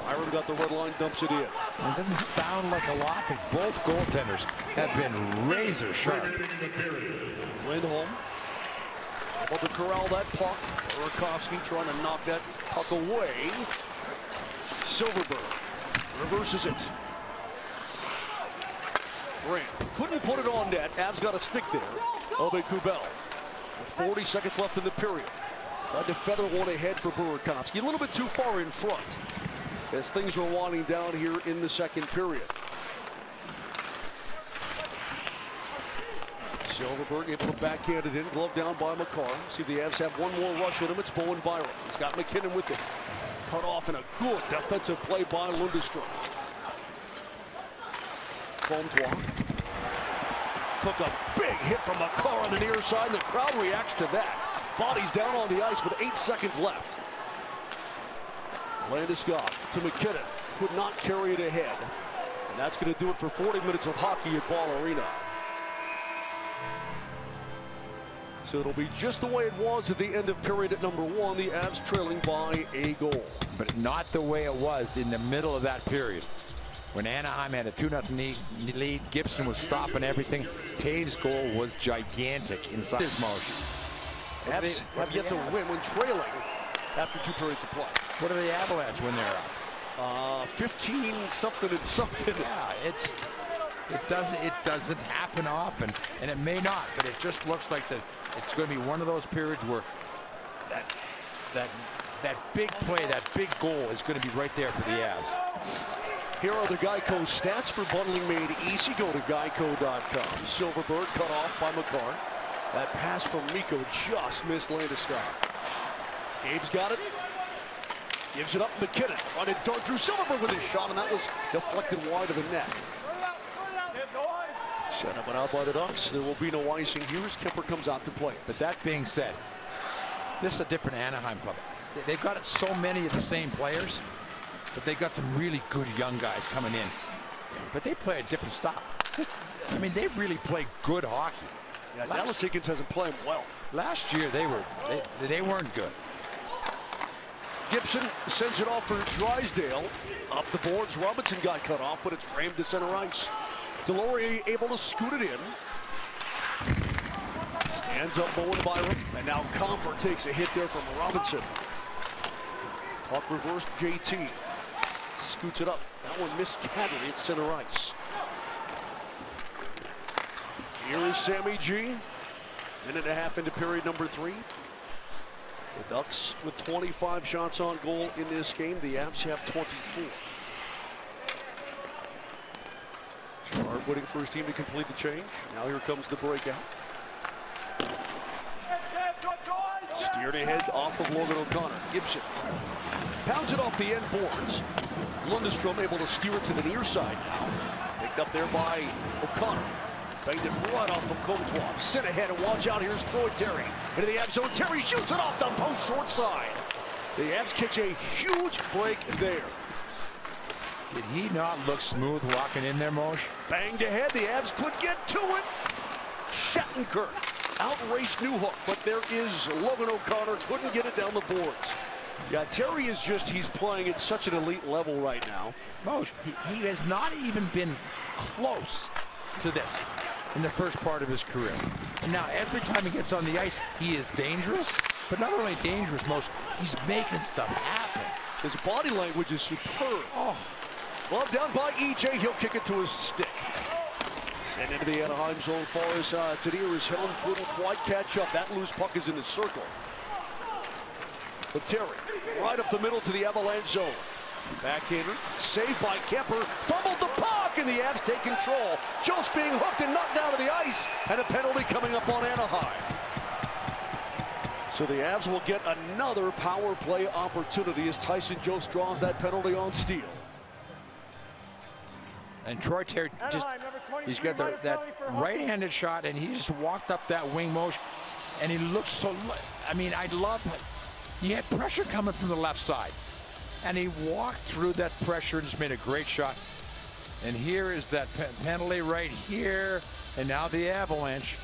[SPEAKER 1] Byron got the red line, dumps it in.
[SPEAKER 2] It doesn't sound like a lot, but both goaltenders have been razor sharp.
[SPEAKER 1] Lindholm able to corral that puck. Burakovsky trying to knock that puck away. Silverberg reverses it. Grant couldn't put it on net. Avs got a stick there. Obe Kubel with 40 seconds left in the period. Tried to feather one ahead for Burakovsky. A little bit too far in front as things were winding down here in the second period. Silverberg able to backhand it in, glove down by McCarr. See the Avs have one more rush at him. It's Bowen Byron. He's got McKinnon with it. Cut off in a good defensive play by Lundestrom. Comtois took a big hit from McCarr on the near side, and the crowd reacts to that. Bodies down on the ice with 8 seconds left. Landeskog to McKinnon. Could not carry it ahead. And that's going to do it for 40 minutes of hockey at Ball Arena. So it'll be just the way it was at the end of period at number 1. The Avs trailing by a goal.
[SPEAKER 2] But not the way it was in the middle of that period. When Anaheim had a 2-0 lead, Gibson was stopping everything. Taves' goal was gigantic inside his motion.
[SPEAKER 1] Avs have yet to win when trailing after 2 periods of play.
[SPEAKER 2] What are the Avalanche when they're up?
[SPEAKER 1] 15 something and something.
[SPEAKER 2] Yeah, it doesn't happen often, and it may not, but it just looks like that it's going to be one of those periods where that big play, that big goal is going to be right there for the Avs.
[SPEAKER 1] Here are the Geico stats for bundling made easy. Go to geico.com. Silverberg cut off by McCarr. That pass from Mikko just missed Landeskog. Gabe's got it. Gives it up. McKinnon trying to dart through Silverberg with his shot, and that was deflected wide of the net. Set up and out by the Ducks. There will be no icing here as Kemper comes out to play.
[SPEAKER 2] But that being said, this is a different Anaheim club. They've got so many of the same players, but they've got some really good young guys coming in. But they play a different style. I mean, they really play good hockey.
[SPEAKER 1] Yeah, Dallas Higgins hasn't played well.
[SPEAKER 2] Last year they weren't good.
[SPEAKER 1] Gibson sends it off for Drysdale. Up the boards, Robinson got cut off, but it's rammed to center ice. Delory able to scoot it in. Stands up Bowen Byram, and now Comfort takes a hit there from Robinson. Puck reversed, JT. Scoots it up. That one missed Cadley at center ice. Here is Sammy G. Minute and a half into period number 3. The Ducks with 25 shots on goal in this game. The Avs have 24. Sharp waiting for his team to complete the change. Now here comes the breakout. Steered ahead off of Logan O'Connor. Gibson pounds it off the end boards. Lundestrom able to steer it to the near side now. Picked up there by O'Connor. Banged it right off of Comtois. Sit ahead and watch out. Here's Troy Terry. Into the Avs zone. Terry shoots it off the post short side. The Avs catch a huge break there.
[SPEAKER 2] Did he not look smooth walking in there, Moshe?
[SPEAKER 1] Banged ahead. The Avs could get to it. Shattenkirk outraced Newhook, but there is Logan O'Connor. Couldn't get it down the boards. Yeah, Terry is he's playing at such an elite level right now.
[SPEAKER 2] Moshe, he has not even been close to this in the first part of his career. And now every time he gets on the ice, he is dangerous, but not only dangerous, Moshe, he's making stuff happen.
[SPEAKER 1] His body language is superb.
[SPEAKER 2] Oh.
[SPEAKER 1] Glove down by EJ. He'll kick it to his stick. Sent into the Anaheim zone far as Tadיר is held. Couldn't quite catch up. That loose puck is in the circle. But Terry, right up the middle to the Avalanche zone. Backhander, saved by Kemper. Fumbled the puck, and the Avs take control. Jost being hooked and knocked down to the ice, and a penalty coming up on Anaheim. So the Avs will get another power play opportunity as Tyson Jost draws that penalty on Steele.
[SPEAKER 2] And Troy Terry just, he's got that right-handed shot, and he just walked up that wing motion, and he looks so, I mean, I love it. He had pressure coming from the left side, and he walked through that pressure and just made a great shot. And here is that penalty right here, and now the Avalanche.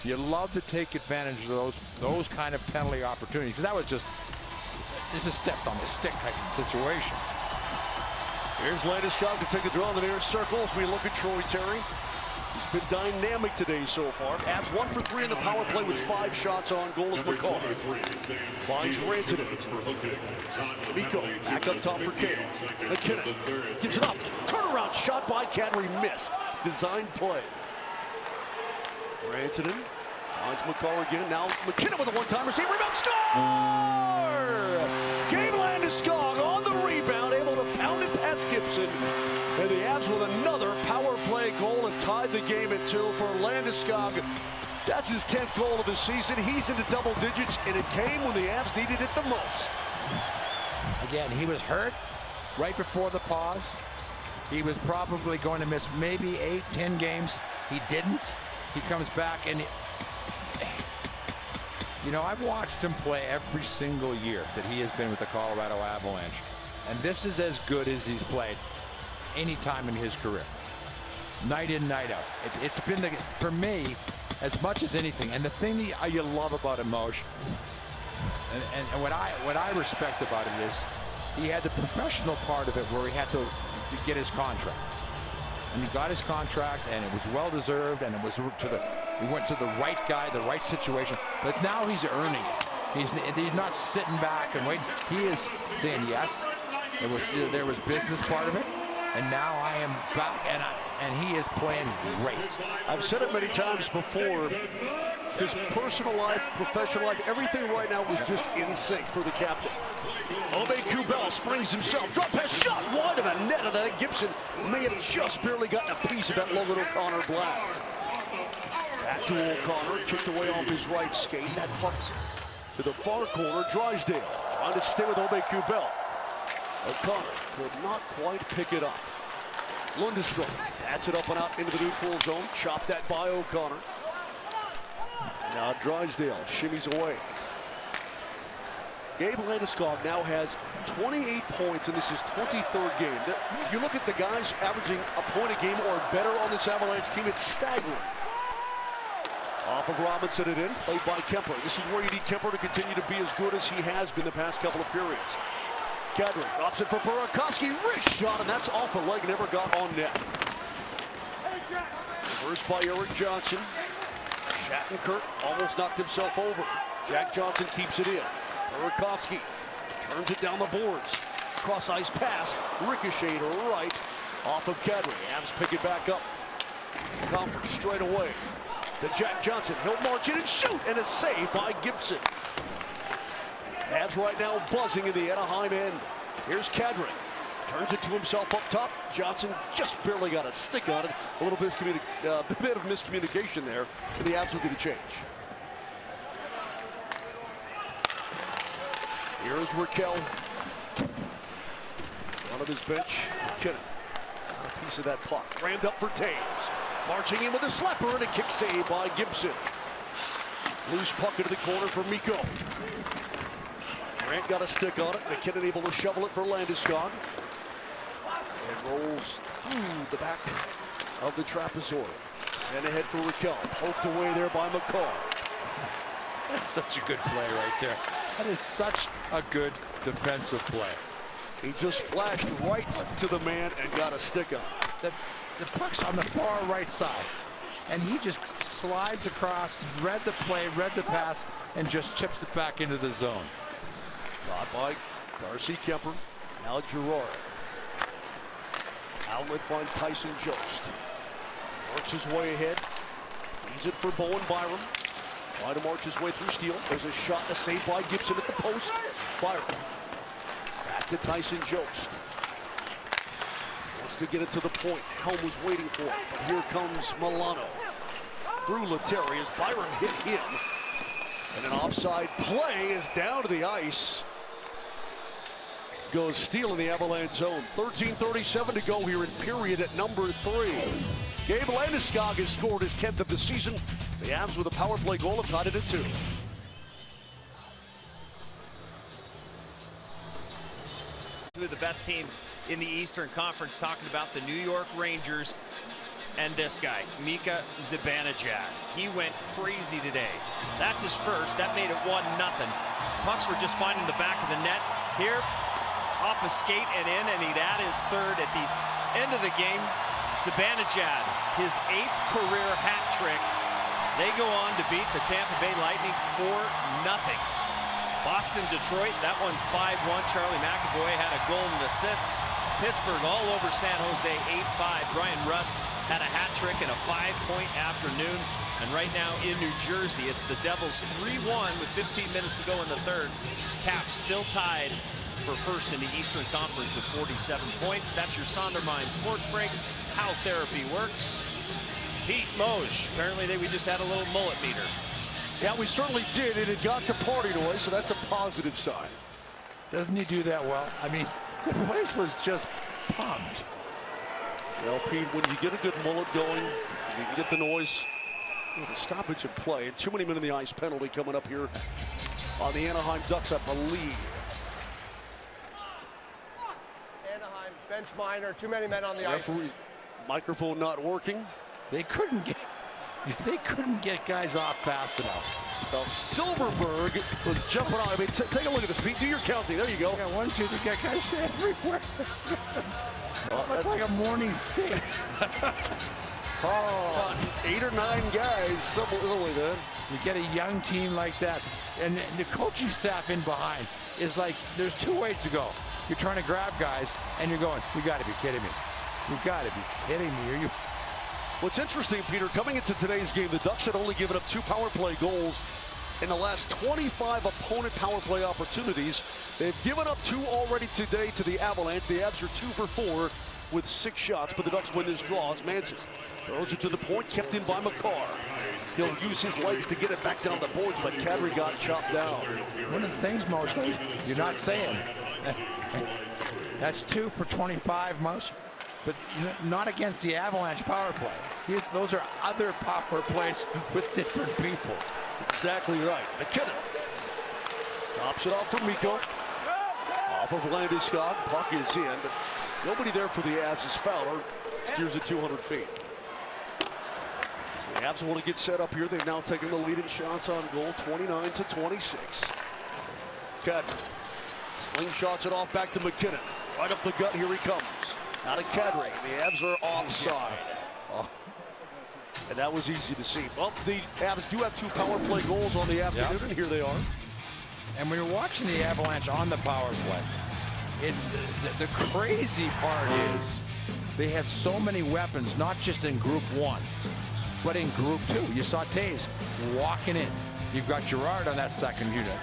[SPEAKER 2] You love to take advantage of those kind of penalty opportunities, because that was just a stepped on the stick type of situation.
[SPEAKER 1] Here's Landeskog to take the draw in the near circle as we look at Troy Terry. He's been dynamic today so far. Avs 1 for 3 in the power play with 5 shots on goal as McCall. Finds Rantanen. Mikko back up top for Kale. McKinnon gives it up. Turnaround shot by Kadri, missed. Designed play. Rantanen finds McCall again. Now McKinnon with a one-timer. Save rebound. Score! Gabe Landeskog on the rebound, able to pound it past Gibson. And the Avs with another power play goal and tied the game at 2 for Landeskog. That's his 10th goal of the season. He's into double digits, and it came when the Avs needed it the most.
[SPEAKER 2] Again, he was hurt right before the pause. He was probably going to miss maybe 8-10 games. He didn't. He comes back, and you know, I've watched him play every single year that he has been with the Colorado Avalanche, and this is as good as he's played any time in his career. Night in, night out. It's been, for me, as much as anything. And the thing that you love about him, Moshe, and what I respect about it is he had the professional part of it where he had to get his contract. And he got his contract, and it was well deserved, and it was he went to the right guy, the right situation. But now he's earning it. He's not sitting back and waiting. He is saying yes. There was business part of it, and now I am back, and he is playing great.
[SPEAKER 1] I've said it many times before. His personal life, professional life, everything right now was just in sync for the captain. Kubel springs himself, drop pass, shot wide of the net, and I think Gibson may have just barely gotten a piece of that Logan O'Connor blast. Back to O'Connor, kicked away off his right skate. That puck to the far corner, Drysdale trying to stay with Kubel. O'Connor could not quite pick it up. Lundestrom bats it up and out into the neutral zone, chopped that by O'Connor. Now Drysdale shimmies away. Gabe Landeskog now has 28 points, and this is 23rd game. You look at the guys averaging a point a game or better on this Avalanche team, it's staggering. Off of Robinson and in, played by Kemper. This is where you need Kemper to continue to be as good as he has been the past couple of periods. Kadri drops it for Burakovsky. Wrist shot, and that's off the leg. Never got on net. First by Eric Johnson. Shattenkirk almost knocked himself over. Jack Johnson keeps it in. Burakovsky turns it down the boards. Cross ice pass. Ricochet to right. Off of Kadri. Avs pick it back up. Comfort straight away to Jack Johnson. He'll march in and shoot. And a save by Gibson. Avs right now buzzing in the Anaheim end. Here's Kadri. Turns it to himself up top. Johnson just barely got a stick on it. A little bit of miscommunication there. And the Avs will get a change. Here's Raquel. Front of his bench. McKinnon. A piece of that puck. Rammed up for Taves. Marching in with a slapper and a kick save by Gibson. Loose puck into the corner for Mikko. Grant got a stick on it. McKinnon able to shovel it for Landeskog. And rolls through the back of the trapezoid. And ahead for Raquel. Poked away there by McCarr.
[SPEAKER 2] That's such a good play right there. That is such a good defensive play.
[SPEAKER 1] He just flashed right to the man and got a stick on it.
[SPEAKER 2] The puck's on the far right side. And he just slides across, read the play, read the pass, and just chips it back into the zone.
[SPEAKER 1] Got by Darcy Kemper. Now Girard. Outlet finds Tyson Jost. Works his way ahead. Feeds it for Bowen Byram. Trying to march his way through Steele. There's a shot, a save by Gibson at the post. Byram. Back to Tyson Jost. Wants to get it to the point. Helm was waiting for it. But here comes Milano. Through Lettieri as Byram hit him. And an offside play is down to the ice. Goes Steele in the Avalanche zone. 13:37 to go here in period at number 3. Gabe Landeskog has scored his 10th of the season. The Avs with a power play goal have tied it at 2.
[SPEAKER 6] Two of the best teams in the Eastern Conference, talking about the New York Rangers and this guy, Mika Zibanejad. He went crazy today. That's his first. That made it 1-0. Pucks were just finding the back of the net. Here, off a skate and in, and he'd add his third at the end of the game. Zibanejad, his 8th career hat trick. They go on to beat the Tampa Bay Lightning 4-0. Boston, Detroit, that one 5-1. Charlie McAvoy had a goal and assist. Pittsburgh all over San Jose 8-5. Brian Rust had a hat trick in a 5-point afternoon. And right now in New Jersey, it's the Devils 3-1 with 15 minutes to go in the third. Caps still tied for first in the Eastern Conference with 47 points. That's your Sondermind Sports Break. How therapy works. Pete Moj, apparently we just had a little mullet meter.
[SPEAKER 1] Yeah, we certainly did, and it got to party noise, so that's a positive sign.
[SPEAKER 2] Doesn't he do that well? I mean, the place was just pumped.
[SPEAKER 1] Well, Pete, when you get a good mullet going, you can get the noise. The stoppage of play, and too many men in the ice penalty coming up here on the Anaheim Ducks, I believe.
[SPEAKER 5] Anaheim, bench minor, too many men on the ice.
[SPEAKER 1] Referee, microphone not working.
[SPEAKER 2] They couldn't get guys off fast enough.
[SPEAKER 1] Well, Silverberg was jumping on. I mean, take a look at this, Pete. Do your counting. There you go.
[SPEAKER 2] Yeah, 1, 2, 3, got guys everywhere. Looks like a morning skate.
[SPEAKER 1] Oh, 8 or 9 guys, somewhere early then.
[SPEAKER 2] You get a young team like that, and the coaching staff in behind is like, there's 2 ways to go. You're trying to grab guys, and you're going, you got to be kidding me. You got to be kidding me. Are you?
[SPEAKER 1] What's interesting, Peter, coming into today's game, the Ducks had only given up 2 power play goals in the last 25 opponent power play opportunities. They've given up 2 already today to the Avalanche. The Avs are 2 for 4 with 6 shots, but the Ducks win this draw as Manson throws it to the point, kept in by McCarr. He'll use his legs to get it back down the boards, but Kadri got chopped down.
[SPEAKER 2] One of the things, mostly, you're not saying. That's 2 for 25, most. But not against the Avalanche power play. Those are other power plays with different people.
[SPEAKER 1] That's exactly right. McKinnon drops it off for Mikko. Off of Landeskog. Puck is in, but nobody there for the Avs as Fowler steers it 200 feet. So the Avs want to get set up here. They've now taken the lead in shots on goal, 29-26. Kadri Slingshots it off back to McKinnon. Right up the gut, here he comes. Out of Kadri. The Avs are offside. Oh. And that was easy to see. Well, the Avs do have 2 power play goals on the afternoon, and here they are.
[SPEAKER 2] And when you're watching the Avalanche on the power play, it's the crazy part is they have so many weapons, not just in Group 1, but in Group 2. You saw Taves walking in. You've got Girard on that second unit,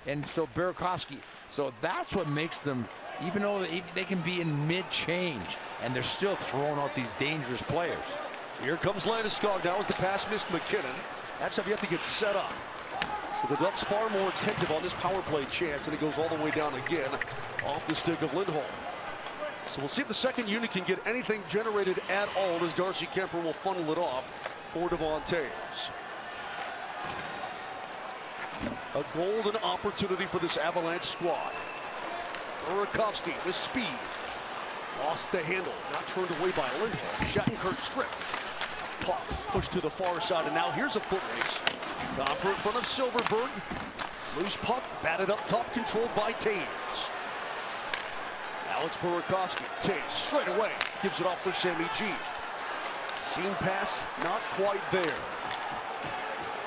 [SPEAKER 2] and so Burakovsky. So that's what makes them, even though they can be in mid-change, and they're still throwing out these dangerous players.
[SPEAKER 1] Here comes Landeskog. Now as the pass missed McKinnon. That's have yet to get set up. So the Ducks far more attentive on this power play chance, and it goes all the way down again off the stick of Lindholm. So we'll see if the second unit can get anything generated at all as Darcy Kemper will funnel it off for Devon Taves. A golden opportunity for this Avalanche squad. Burakovsky with speed. Lost the handle. Not turned away by Lindholm. Shattenkirk stripped. Puck pushed to the far side, and now here's a foot race. Copper in front of Silverberg. Loose puck, batted up top, controlled by Taves. Now it's Burakovsky. Taves straight away gives it off for Sammy G. Seam pass, not quite there.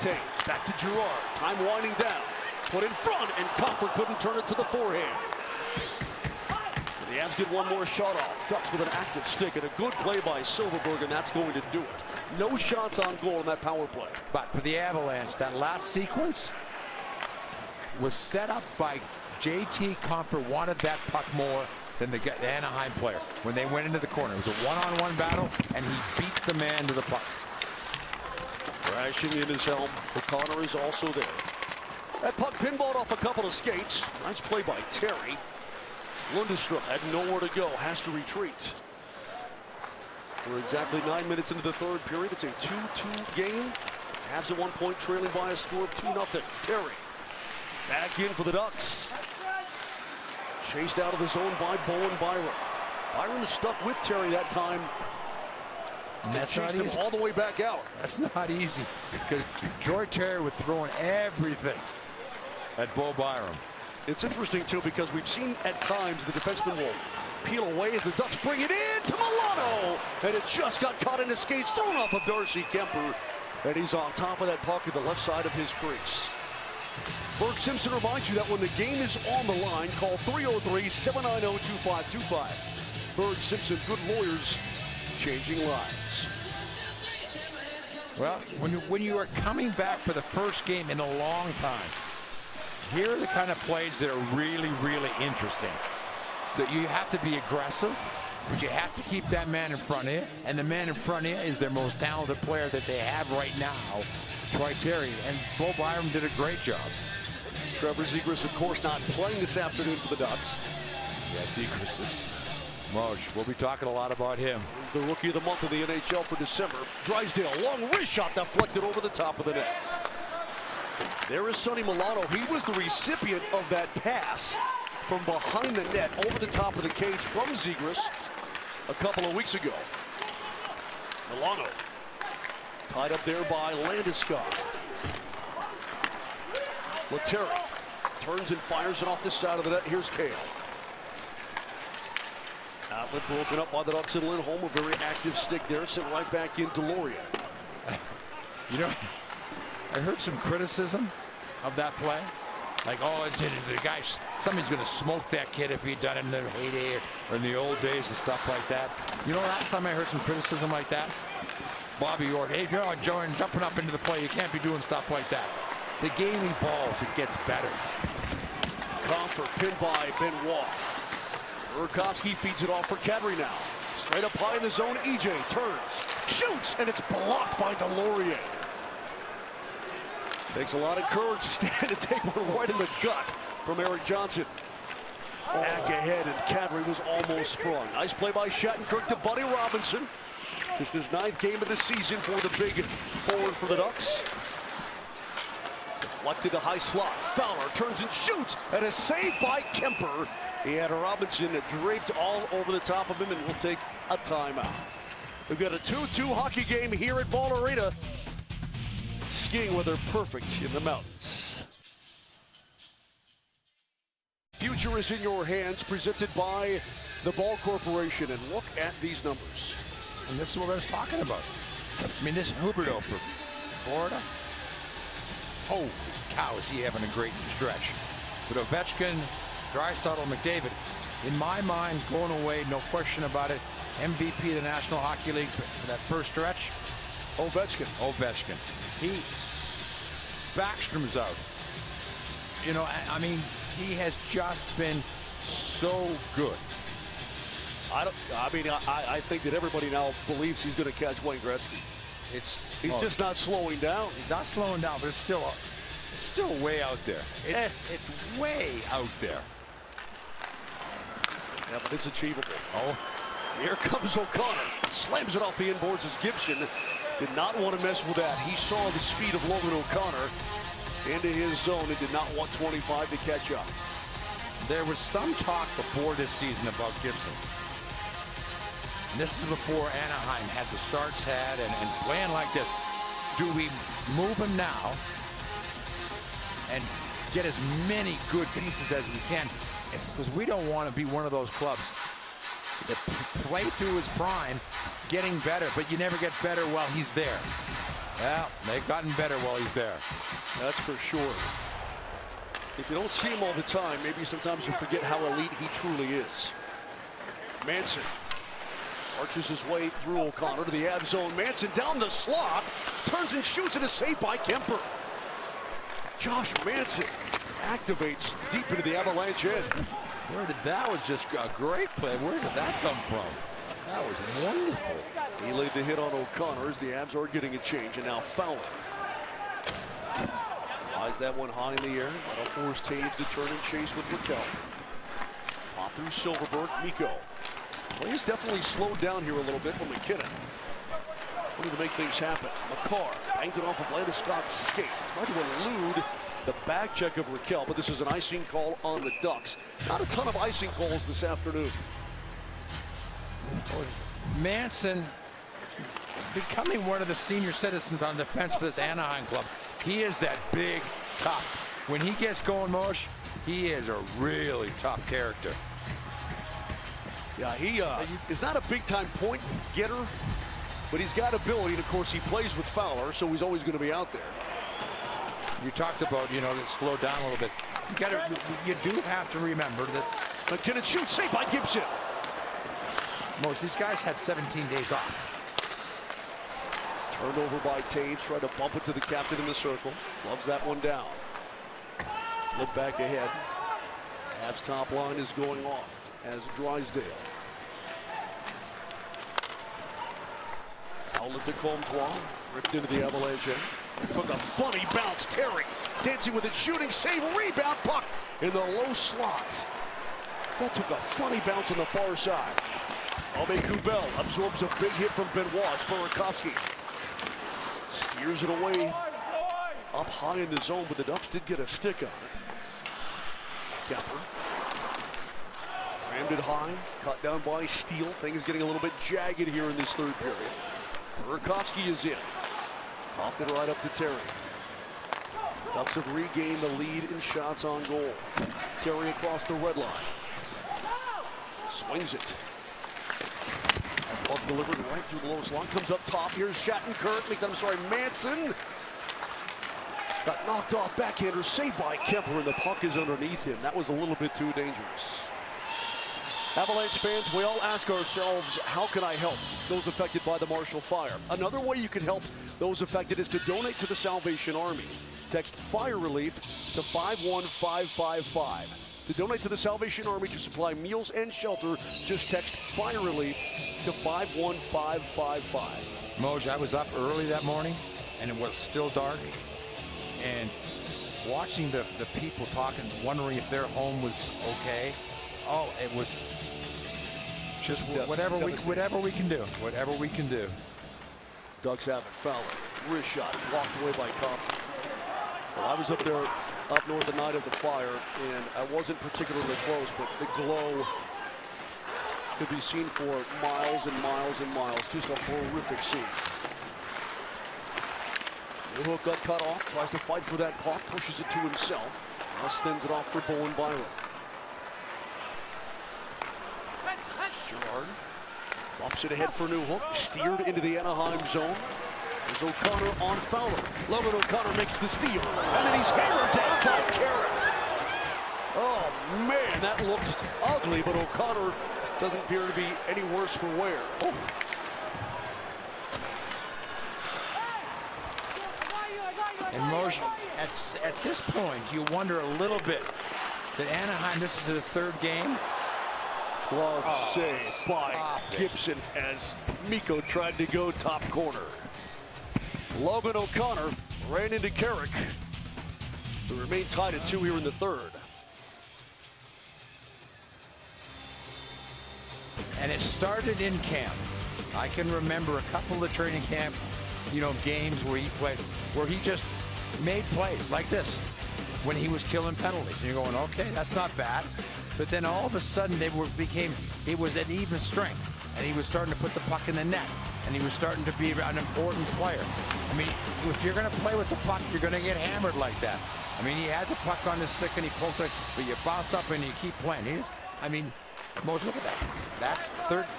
[SPEAKER 1] Taves back to Girard. Time winding down. Put in front, and Copper couldn't turn it to the forehand. The Avs get one more shot off. Ducks with an active stick, and a good play by Silverberg, and that's going to do it. No shots on goal in that power play.
[SPEAKER 2] But for the Avalanche, that last sequence was set up by JT Compher. Wanted that puck more than the Anaheim player. When they went into the corner, it was a one-on-one battle, and he beat the man to the puck.
[SPEAKER 1] Crashing in his helm. O'Connor is also there. That puck pinballed off a couple of skates. Nice play by Terry. Lundestrom had nowhere to go, has to retreat. We're exactly 9 minutes into the third period. It's a 2-2 game. Avs at one point trailing by a score of 2-0. Terry back in for the Ducks. Chased out of the zone by Bowen Byram. Byram is stuck with Terry that time.
[SPEAKER 2] And that's not
[SPEAKER 1] him
[SPEAKER 2] easy.
[SPEAKER 1] all the way back out.
[SPEAKER 2] That's not easy, because Troy Terry was throwing everything at Bo Byram.
[SPEAKER 1] It's interesting, too, because we've seen at times the defenseman will peel away as the Ducks bring it in to Milano. And it just got caught in his skates, thrown off of Darcy Kemper. And he's on top of that puck at the left side of his crease. Burke Simpson reminds you that when the game is on the line, call 303-790-2525. Burke Simpson, good lawyers, changing lives.
[SPEAKER 2] Well, when you are coming back for the first game in a long time, here are the kind of plays that are really, really interesting. That you have to be aggressive, but you have to keep that man in front of you. And the man in front of you is their most talented player that they have right now, Troy Terry. And Bo Byram did a great job.
[SPEAKER 1] Trevor Zegras, of course, not playing this afternoon for the Ducks.
[SPEAKER 2] Yeah, Zegras is Moj. We'll be talking a lot about him.
[SPEAKER 1] The rookie of the month of the NHL for December. Drysdale, long wrist shot deflected over the top of the net. There is Sonny Milano. He was the recipient of that pass from behind the net over the top of the cage from Zegras a couple of weeks ago. Milano tied up there by Landeskog. Lettieri turns and fires it off the side of the net. Here's Kale. Outlet broken up by the Ducks and Lindholm. A very active stick there. Sent right back in Deloria.
[SPEAKER 2] You know, I heard some criticism of that play. Like, oh, it's the guy, somebody's going to smoke that kid if he'd done it in the heyday or in the old days and stuff like that. You know, last time I heard some criticism like that, Bobby Orr, hey, you're jumping up into the play. You can't be doing stuff like that. The game evolves. It gets better.
[SPEAKER 1] Compher pinned by Benoit. Burakovsky feeds it off for Kadri now. Straight up high in the zone. EJ turns, shoots, and it's blocked by Deloria. Takes a lot of courage to stand and take one right in the gut from Eric Johnson. Back ahead, and Kadri was almost sprung. Nice play by Shattenkirk to Buddy Robinson. Just his 9th game of the season for the big forward for the Ducks. Deflected to high slot. Fowler turns and shoots, and a save by Kemper. He had Robinson draped all over the top of him, and will take a timeout. We've got a 2-2 hockey game here at Ball Arena. Skiing weather perfect in the mountains. Future is in your hands, presented by the Ball Corporation. And look at these numbers.
[SPEAKER 2] And this is what I was talking about. I mean, this Huberdeau for Florida. Holy cow, is he having a great stretch. But Ovechkin, Draisaitl, McDavid, in my mind, going away, no question about it. MVP of the National Hockey League for that first stretch. Ovechkin. Backstrom's out. You know, I mean, he has just been so good.
[SPEAKER 1] I think that everybody now believes he's going to catch Wayne Gretzky. He's just not slowing down.
[SPEAKER 2] He's not slowing down, but it's still way out there. It's way out there.
[SPEAKER 1] Yeah, but it's achievable.
[SPEAKER 2] Oh,
[SPEAKER 1] here comes O'Connor. Slams it off the inboards as Gibson did not want to mess with that. He saw the speed of Logan O'Connor into his zone and did not want 25 to catch up.
[SPEAKER 2] There was some talk before this season about Gibson. And this is before Anaheim had the starts had and playing like this. Do we move him now and get as many good pieces as we can? Because we don't want to be one of those clubs that play through his prime, getting better, but you never get better while he's there. Well, they've gotten better while he's there.
[SPEAKER 1] That's for sure. If you don't see him all the time, maybe sometimes you forget how elite he truly is. Manson arches his way through O'Connor to the Avs zone. Manson down the slot, turns and shoots, and a save by Kemper. Josh Manson activates deep into the Avalanche end.
[SPEAKER 2] That was just a great play. Where did that come from? That was wonderful.
[SPEAKER 1] He laid the hit on O'Connor as the Avs are getting a change, and now Fowler flies that one high in the air. That'll force Taves to turn and chase with Raquel. Off through Silverberg. Mikko. Play's definitely slowed down here a little bit for McKinnon. Looking to make things happen. McCarr banked it off of Landeskog's skate. Tried to elude the back check of Raquel, but this is an icing call on the Ducks. Not a ton of icing calls this afternoon.
[SPEAKER 2] Manson becoming one of the senior citizens on defense for this Anaheim club. He is that big, tough. When he gets going, Moshe, he is a really tough character.
[SPEAKER 1] Yeah, he is not a big-time point getter, but he's got ability, and of course he plays with Fowler, so he's always going to be out there.
[SPEAKER 2] You talked about, you know, to slow down a little bit. You do have to remember that
[SPEAKER 1] McKinnon shoots, saved by Gibson.
[SPEAKER 2] Most these guys had 17 days off.
[SPEAKER 1] Turned over by Taves, tried to bump it to the captain in the circle. Loves that one down. Flip back ahead. Avs top line is going off as Drysdale. Outlet to Comtois, ripped into the Avalanche end. Took a funny bounce. Terry dancing with it, shooting, save, rebound, puck in the low slot. That took a funny bounce on the far side. Aube-Kubel absorbs a big hit from Benoit. Burakovsky steers it away up high in the zone, but the Ducks did get a stick on it. Kemper rammed it high, cut down by Steele. Things getting a little bit jagged here in this third period. Burakovsky is in. Coughed it right up to Terry. Ducks have regained the lead in shots on goal. Terry across the red line. Swings it. Puck delivered right through the low slot. Comes up top. Here's Manson. Got knocked off. Backhander saved by Kemper, and the puck is underneath him. That was a little bit too dangerous. Avalanche fans, we all ask ourselves, how can I help those affected by the Marshall Fire? Another way you can help those affected is to donate to the Salvation Army. Text Fire Relief to 51555. To donate to the Salvation Army to supply meals and shelter, just text Fire Relief to 51555.
[SPEAKER 2] Moj, I was up early that morning, and it was still dark. And watching the people talking, wondering if their home was okay. Oh, it was just whatever we can do. Whatever we can do.
[SPEAKER 1] Ducks have it. Fowler, wrist shot, walked away by Compton. Well, I was up there, up north the night of the fire, and I wasn't particularly close, but the glow could be seen for miles and miles and miles. Just a horrific scene. The hook got cut off, tries to fight for that puck, pushes it to himself. Now sends it off for Bowen Byron. Gibson ahead for Newhook, steered into the Anaheim zone. There's O'Connor on Fowler. Logan O'Connor makes the steal, and then he's hammered down by Carrick. Oh man, that looks ugly, but O'Connor doesn't appear to be any worse for wear. Oh.
[SPEAKER 2] And Moshe, at this point, you wonder a little bit that Anaheim, this is their third game.
[SPEAKER 1] Glove save by Gibson as Mikko tried to go top corner. Logan O'Connor ran into Carrick, who remained tied at 2 here in the third.
[SPEAKER 2] And it started in camp. I can remember a couple of training camp, games where he played, where he just made plays like this when he was killing penalties. And you're going, okay, that's not bad. But then all of a sudden it was an even strength, and he was starting to put the puck in the net, and he was starting to be an important player. I mean, if you're going to play with the puck, you're going to get hammered like that. I mean, he had the puck on his stick and he pulled it, but you bounce up and you keep playing. Most look at that. That's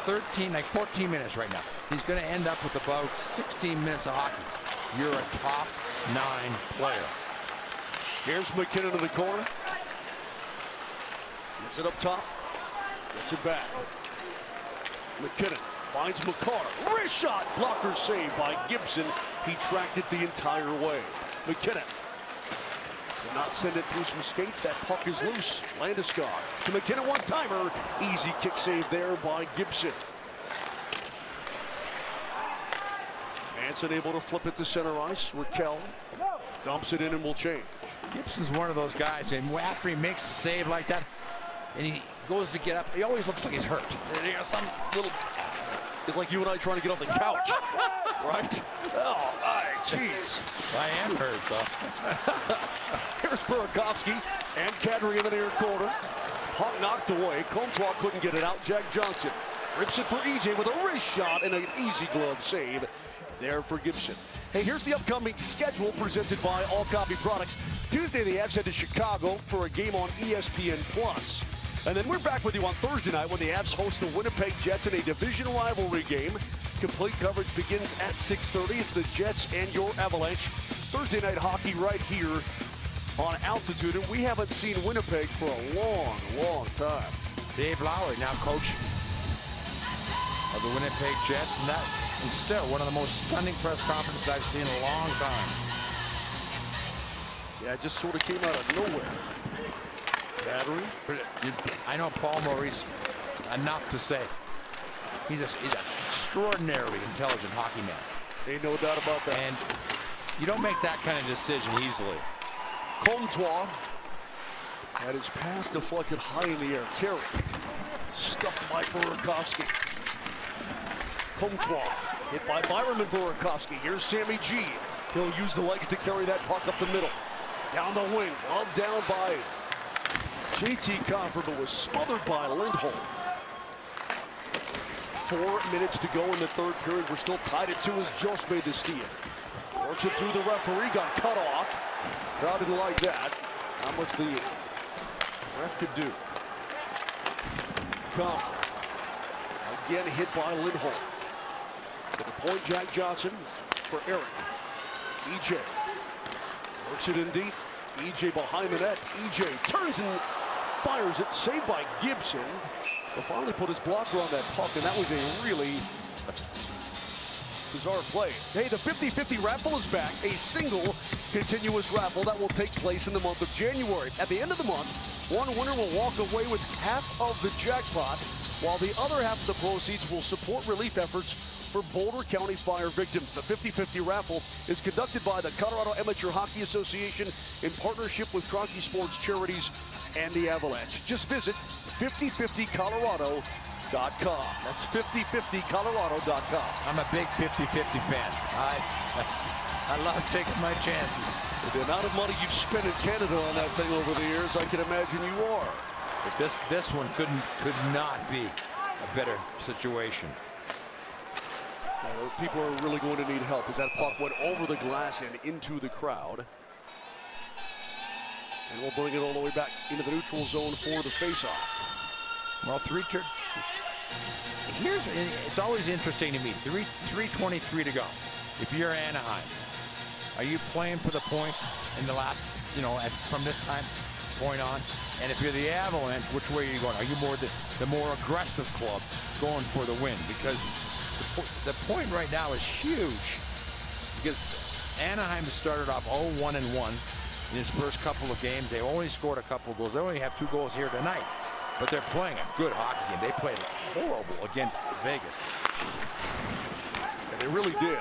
[SPEAKER 2] 13, like 14 minutes right now. He's going to end up with about 16 minutes of hockey. You're a top 9 player.
[SPEAKER 1] Here's McKinnon in the corner. Gives it up top. Gets it back. McKinnon finds McCarr. Wrist shot. Blocker save by Gibson. He tracked it the entire way. McKinnon did not send it through some skates. That puck is loose. Landeskog to McKinnon, one-timer. Easy kick save there by Gibson. Manson able to flip it to center ice. Raquel dumps it in and will change.
[SPEAKER 2] Gibson's one of those guys, and after he makes a save like that, and he goes to get up, he always looks like he's hurt.
[SPEAKER 1] It's like you and I trying to get off the couch, right? Oh, jeez.
[SPEAKER 2] I am hurt, though.
[SPEAKER 1] Here's Burakovsky and Kadri in the near corner. Puck knocked away. Comtois couldn't get it out. Jack Johnson rips it for EJ with a wrist shot and an easy glove save there for Gibson. Hey, here's the upcoming schedule presented by All Copy Products. Tuesday, the Avs head to Chicago for a game on ESPN+. And then we're back with you on Thursday night when the Avs host the Winnipeg Jets in a division rivalry game. Complete coverage begins at 6:30. It's the Jets and your Avalanche. Thursday night hockey right here on Altitude. And we haven't seen Winnipeg for a long, long time.
[SPEAKER 2] Dave Lowry, now coach of the Winnipeg Jets, and that is still one of the most stunning press conferences I've seen in a long time.
[SPEAKER 1] Yeah, it just sort of came out of nowhere. Battery.
[SPEAKER 2] I know Paul Maurice enough to say he's an extraordinarily intelligent hockey man.
[SPEAKER 1] Ain't no doubt about that.
[SPEAKER 2] And you don't make that kind of decision easily.
[SPEAKER 1] Comtois had his pass deflected high in the air. Terry stuffed by Burakovsky. Comtois hit by Byron and Burakovsky. Here's Sammy G. He'll use the legs to carry that puck up the middle. Down the wing, glove down by JT Coffer, but was smothered by Lindholm. 4 minutes to go in the third period. We're still tied at 2 as Jost made the steal. Works it through the referee, got cut off. Crowd didn't like that. Not much the ref could do. Coffer again hit by Lindholm. To the point, Jack Johnson for Eric. EJ works it in deep. EJ behind the net. EJ turns and fires it. Saved by Gibson. But finally put his blocker on that puck, and that was a really bizarre play. Hey, the 50-50 raffle is back. A single continuous raffle that will take place in the month of January. At the end of the month, one winner will walk away with half of the jackpot, while the other half of the proceeds will support relief efforts for Boulder County fire victims. The 50-50 raffle is conducted by the Colorado Amateur Hockey Association in partnership with Cronky Sports Charities and the Avalanche. Just visit 5050colorado.com. That's 5050colorado.com.
[SPEAKER 2] I'm a big 50-50 fan. I love taking my chances.
[SPEAKER 1] With the amount of money you've spent in Canada on that thing over the years, I can imagine you are.
[SPEAKER 2] But this one could not be a better situation.
[SPEAKER 1] People are really going to need help as that puck went over the glass and into the crowd. And we'll bring it all the way back into the neutral zone for the faceoff.
[SPEAKER 2] Well, it's always interesting to me. 3:23 to go. If you're Anaheim, are you playing for the point in the last, from this time point on? And if you're the Avalanche, which way are you going? Are you more the more aggressive club going for the win? Because the point right now is huge. Because Anaheim started off 0-1-1 in his first couple of games. They only scored a couple of goals. They only have 2 goals here tonight. But they're playing a good hockey game. They played horrible against Vegas.
[SPEAKER 1] And they really did.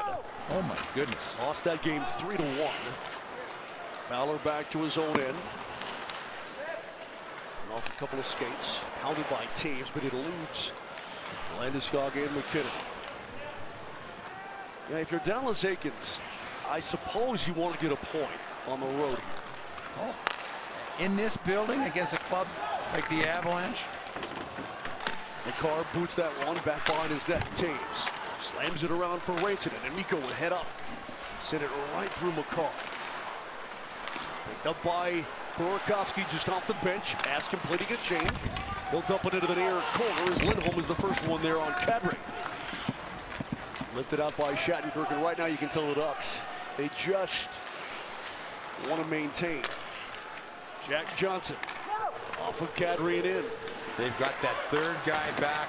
[SPEAKER 2] Oh my goodness.
[SPEAKER 1] Lost that game 3-1. Fowler back to his own end. And off a couple of skates. Pounded by Taves, but it eludes Landeskog and McKinnon. Yeah, if you're Dallas Eakins, I suppose you want to get a point on the road.
[SPEAKER 2] Oh. In this building against a club like the Avalanche.
[SPEAKER 1] McCarr boots that one back behind his net. Taves slams it around for Rantanen, and Mikko would head up. Send it right through McCarr. Picked up by Burakovsky just off the bench. Pass completing a change. He'll dump it into the near corner as Lindholm is the first one there on Kadri. Lifted out by Shattenkirk, and right now you can tell the Ducks, they just want to maintain. Jack Johnson off of Kadri and in.
[SPEAKER 2] They've got that third guy back.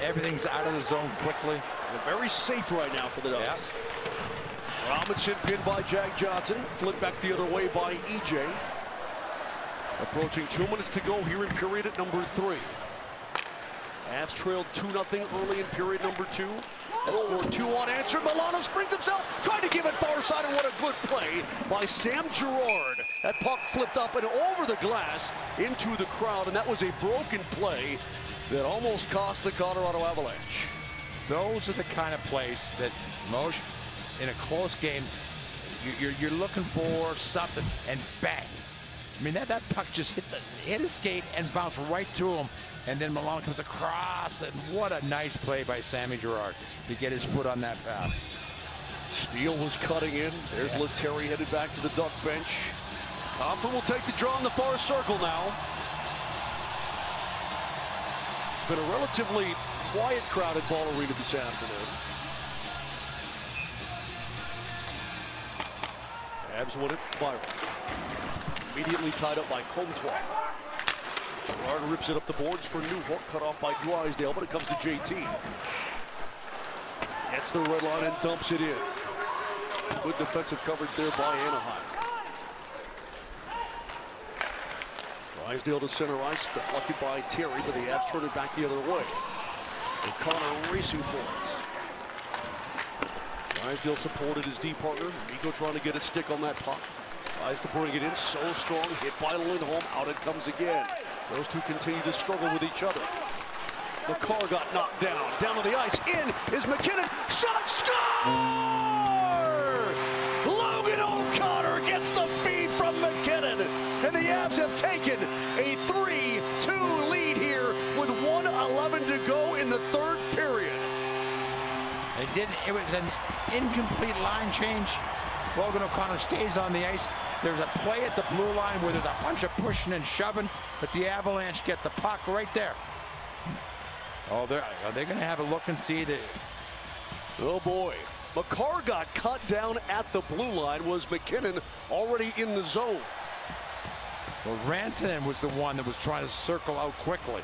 [SPEAKER 2] Everything's out of the zone quickly.
[SPEAKER 1] They're very safe right now for the Ducks. Yep. Robinson pinned by Jack Johnson. Flipped back the other way by EJ. Approaching 2 minutes to go here in period at number 3. Avs trailed 2-0 early in period number 2. Have scored 2 unanswered. Milano springs himself, trying to give it far side, and what a good play by Sam Girard. That puck flipped up and over the glass into the crowd, and that was a broken play that almost cost the Colorado Avalanche.
[SPEAKER 2] Those are the kind of plays that most in a close game you're looking for something, and bang. I mean, that puck just hit his skate and bounced right to him, and then Milano comes across, and what a nice play by Sammy Girard to get his foot on that pass.
[SPEAKER 1] Steele was cutting in. There's Lettieri headed back to the Duck bench. Compher will take the draw in the far circle now. It's been a relatively quiet crowd at Ball Arena this afternoon. Avs win it. Byron. Immediately tied up by Comtois. Girard rips it up the boards for Newhook. Cut off by Drysdale, but it comes to JT. Gets the red line and dumps it in. Good defensive coverage there by Anaheim. Drysdale to center ice, deflected by Terry, but the Avs turn it back the other way. O'Connor racing for it. Drysdale supported his D partner. Mikko trying to get a stick on that puck. Tries to bring it in, so strong, hit by Lindholm, out it comes again. Those two continue to struggle with each other. The car got knocked down. Down on the ice, in is McKinnon. Shot, score! Logan O'Connor gets the feed from McKinnon. And the Avs have taken a 3-2 lead here with 1:11 to go in the third period.
[SPEAKER 2] It was an incomplete line change. Logan O'Connor stays on the ice. There's a play at the blue line where there's a bunch of pushing and shoving, but the Avalanche get the puck right there. Oh, are they going to have a look and see that?
[SPEAKER 1] Oh boy. McCarr got cut down at the blue line. Was McKinnon already in the zone?
[SPEAKER 2] Well, Rantanen was the one that was trying to circle out quickly.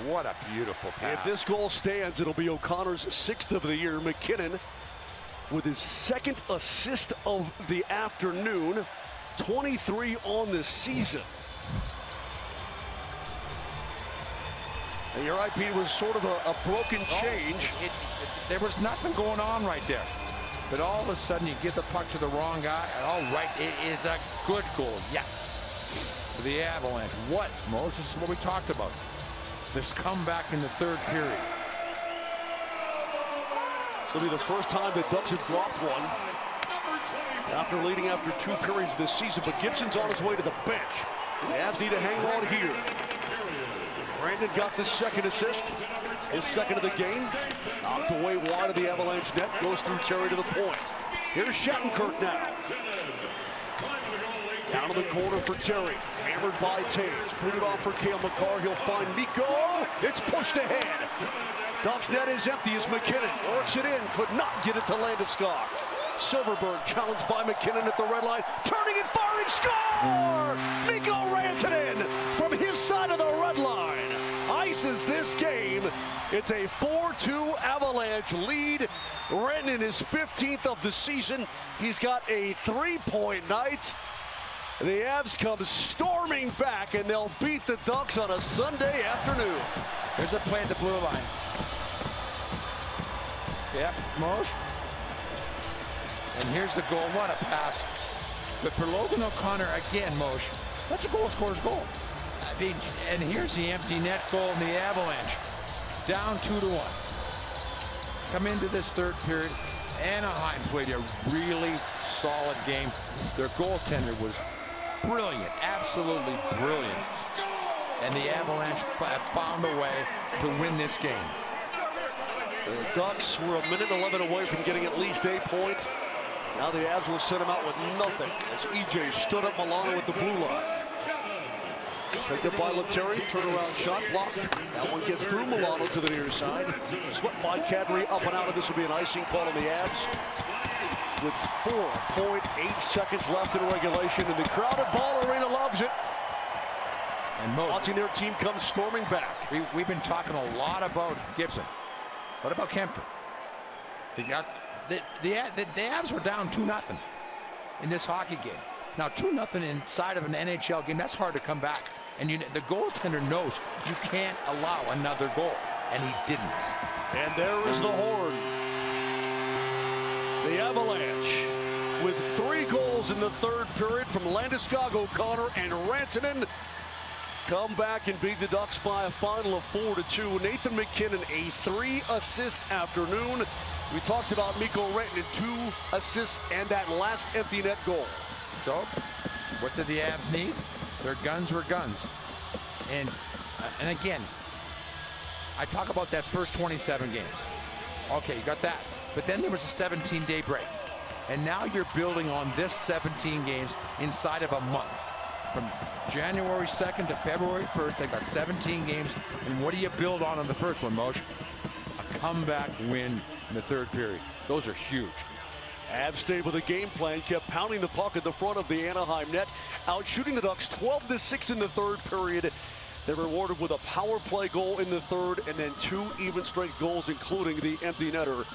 [SPEAKER 2] What a beautiful pass.
[SPEAKER 1] If this goal stands, it'll be O'Connor's 6th of the year. McKinnon with his 2nd assist of the afternoon, 23 on the season. And you're right, Pete, was sort of a broken change.
[SPEAKER 2] There was nothing going on right there. But all of a sudden, you give the puck to the wrong guy, and all right, it is a good goal. Yes. For the Avalanche. What, Moses? This is what we talked about. This comeback in the third period.
[SPEAKER 1] This will be the first time the Ducks have dropped one after leading after 2 periods this season, but Gibson's on his way to the bench. The Avs need to hang on here. Brandon got the 2nd assist, his 2nd of the game. Knocked away wide of the Avalanche net, goes through Terry to the point. Here's Shattenkirk now. Down to the corner for Terry. Hammered by Taves. Put it off for Cale Makar. He'll find Mikko. It's pushed ahead. Ducks net is empty as McKinnon works it in. Could not get it to Landeskog. Silverberg challenged by McKinnon at the red line. Turning it, firing, score! Mikko Rantanen from his side of the red line ices this game. It's a 4-2 Avalanche lead. Rantanen is 15th of the season. He's got a 3-point night. The Avs come storming back, and they'll beat the Ducks on a Sunday afternoon.
[SPEAKER 2] Here's a play at the blue line. Yep, Mosh. And here's the goal. What a pass. But for Logan O'Connor, again, Mosh, that's a goal scorer's goal. I mean, and here's the empty net goal in the Avalanche. Down 2-1. Come into this third period. Anaheim played a really solid game. Their goaltender was brilliant, absolutely brilliant. And the Avalanche found a way to win this game.
[SPEAKER 1] The Ducks were a minute 11 away from getting at least 8 points. Now the Avs will send him out with nothing as EJ stood up Milano with the blue line. Picked up by Lettieri, turnaround shot blocked. That one gets through Milano to the near side. Swept by Kadri up and out, and this will be an icing call on the Avs. With 4.8 seconds left in regulation, and the crowded Ball Arena loves it.
[SPEAKER 2] And
[SPEAKER 1] watching their team come storming back.
[SPEAKER 2] We've been talking a lot about Gibson. What about Kempfer? The Avs were down 2-0 in this hockey game. Now 2-0 inside of an NHL game, that's hard to come back. And the goaltender knows you can't allow another goal, and he didn't.
[SPEAKER 1] And there is the horn. The Avalanche with 3 goals in the third period from Landeskog, O'Connor, and Rantanen come back and beat the Ducks by a final of 4-2. Nathan McKinnon, a 3-assist afternoon. We talked about Mikko Rantanen, 2 assists and that last empty net goal.
[SPEAKER 2] So, what did the Avs need? Their guns were guns. And again, I talk about that first 27 games. Okay, you got that. But then there was a 17-day break. And now you're building on this 17 games inside of a month. From January 2nd to February 1st, they've got 17 games. And what do you build on the first one, Moshe? A comeback win in the third period. Those are huge.
[SPEAKER 1] Avs stayed with a game plan, kept pounding the puck at the front of the Anaheim net, out shooting the Ducks 12-6 in the third period. They're rewarded with a power play goal in the third, and then 2 even strength goals, including the empty netter,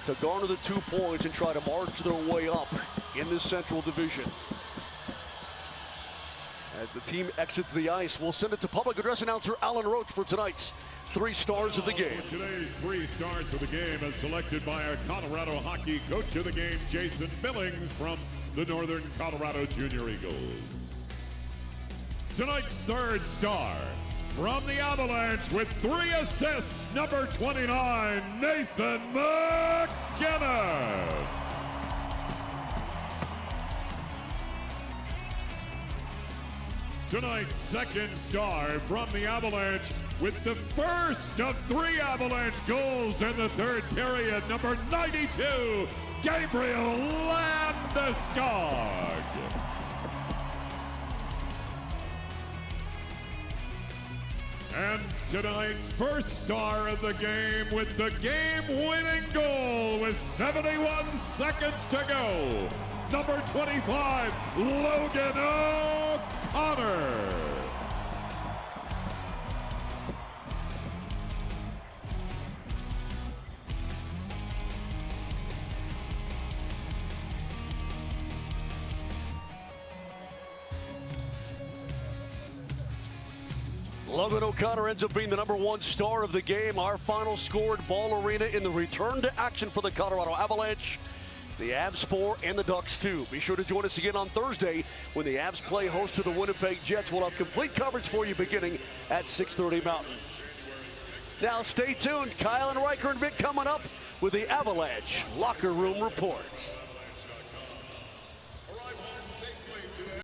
[SPEAKER 1] to garner the 2 points and try to march their way up in the Central Division. As the team exits the ice, we'll send it to public address announcer Alan Roach for tonight's 3 stars of the game.
[SPEAKER 4] Today's 3 stars of the game is selected by our Colorado Hockey Coach of the Game, Jason Billings from the Northern Colorado Junior Eagles. Tonight's 3rd star from the Avalanche with 3 assists, number 29, Nathan McKinnon. Tonight's 2nd star from the Avalanche with the first of 3 Avalanche goals in the third period, number 92, Gabriel Landeskog. And tonight's 1st star of the game with the game-winning goal with 71 seconds to go, number 25, Logan O'Connor.
[SPEAKER 1] Logan O'Connor ends up being the number 1 star of the game. Our final score at Ball Arena in the return to action for the Colorado Avalanche. It's the Avs 4 and the Ducks 2. Be sure to join us again on Thursday when the Avs play host to the Winnipeg Jets. We'll have complete coverage for you beginning at 6:30 Mountain. Now stay tuned. Kyle and Riker and Vic coming up with the Avalanche Locker Room Report.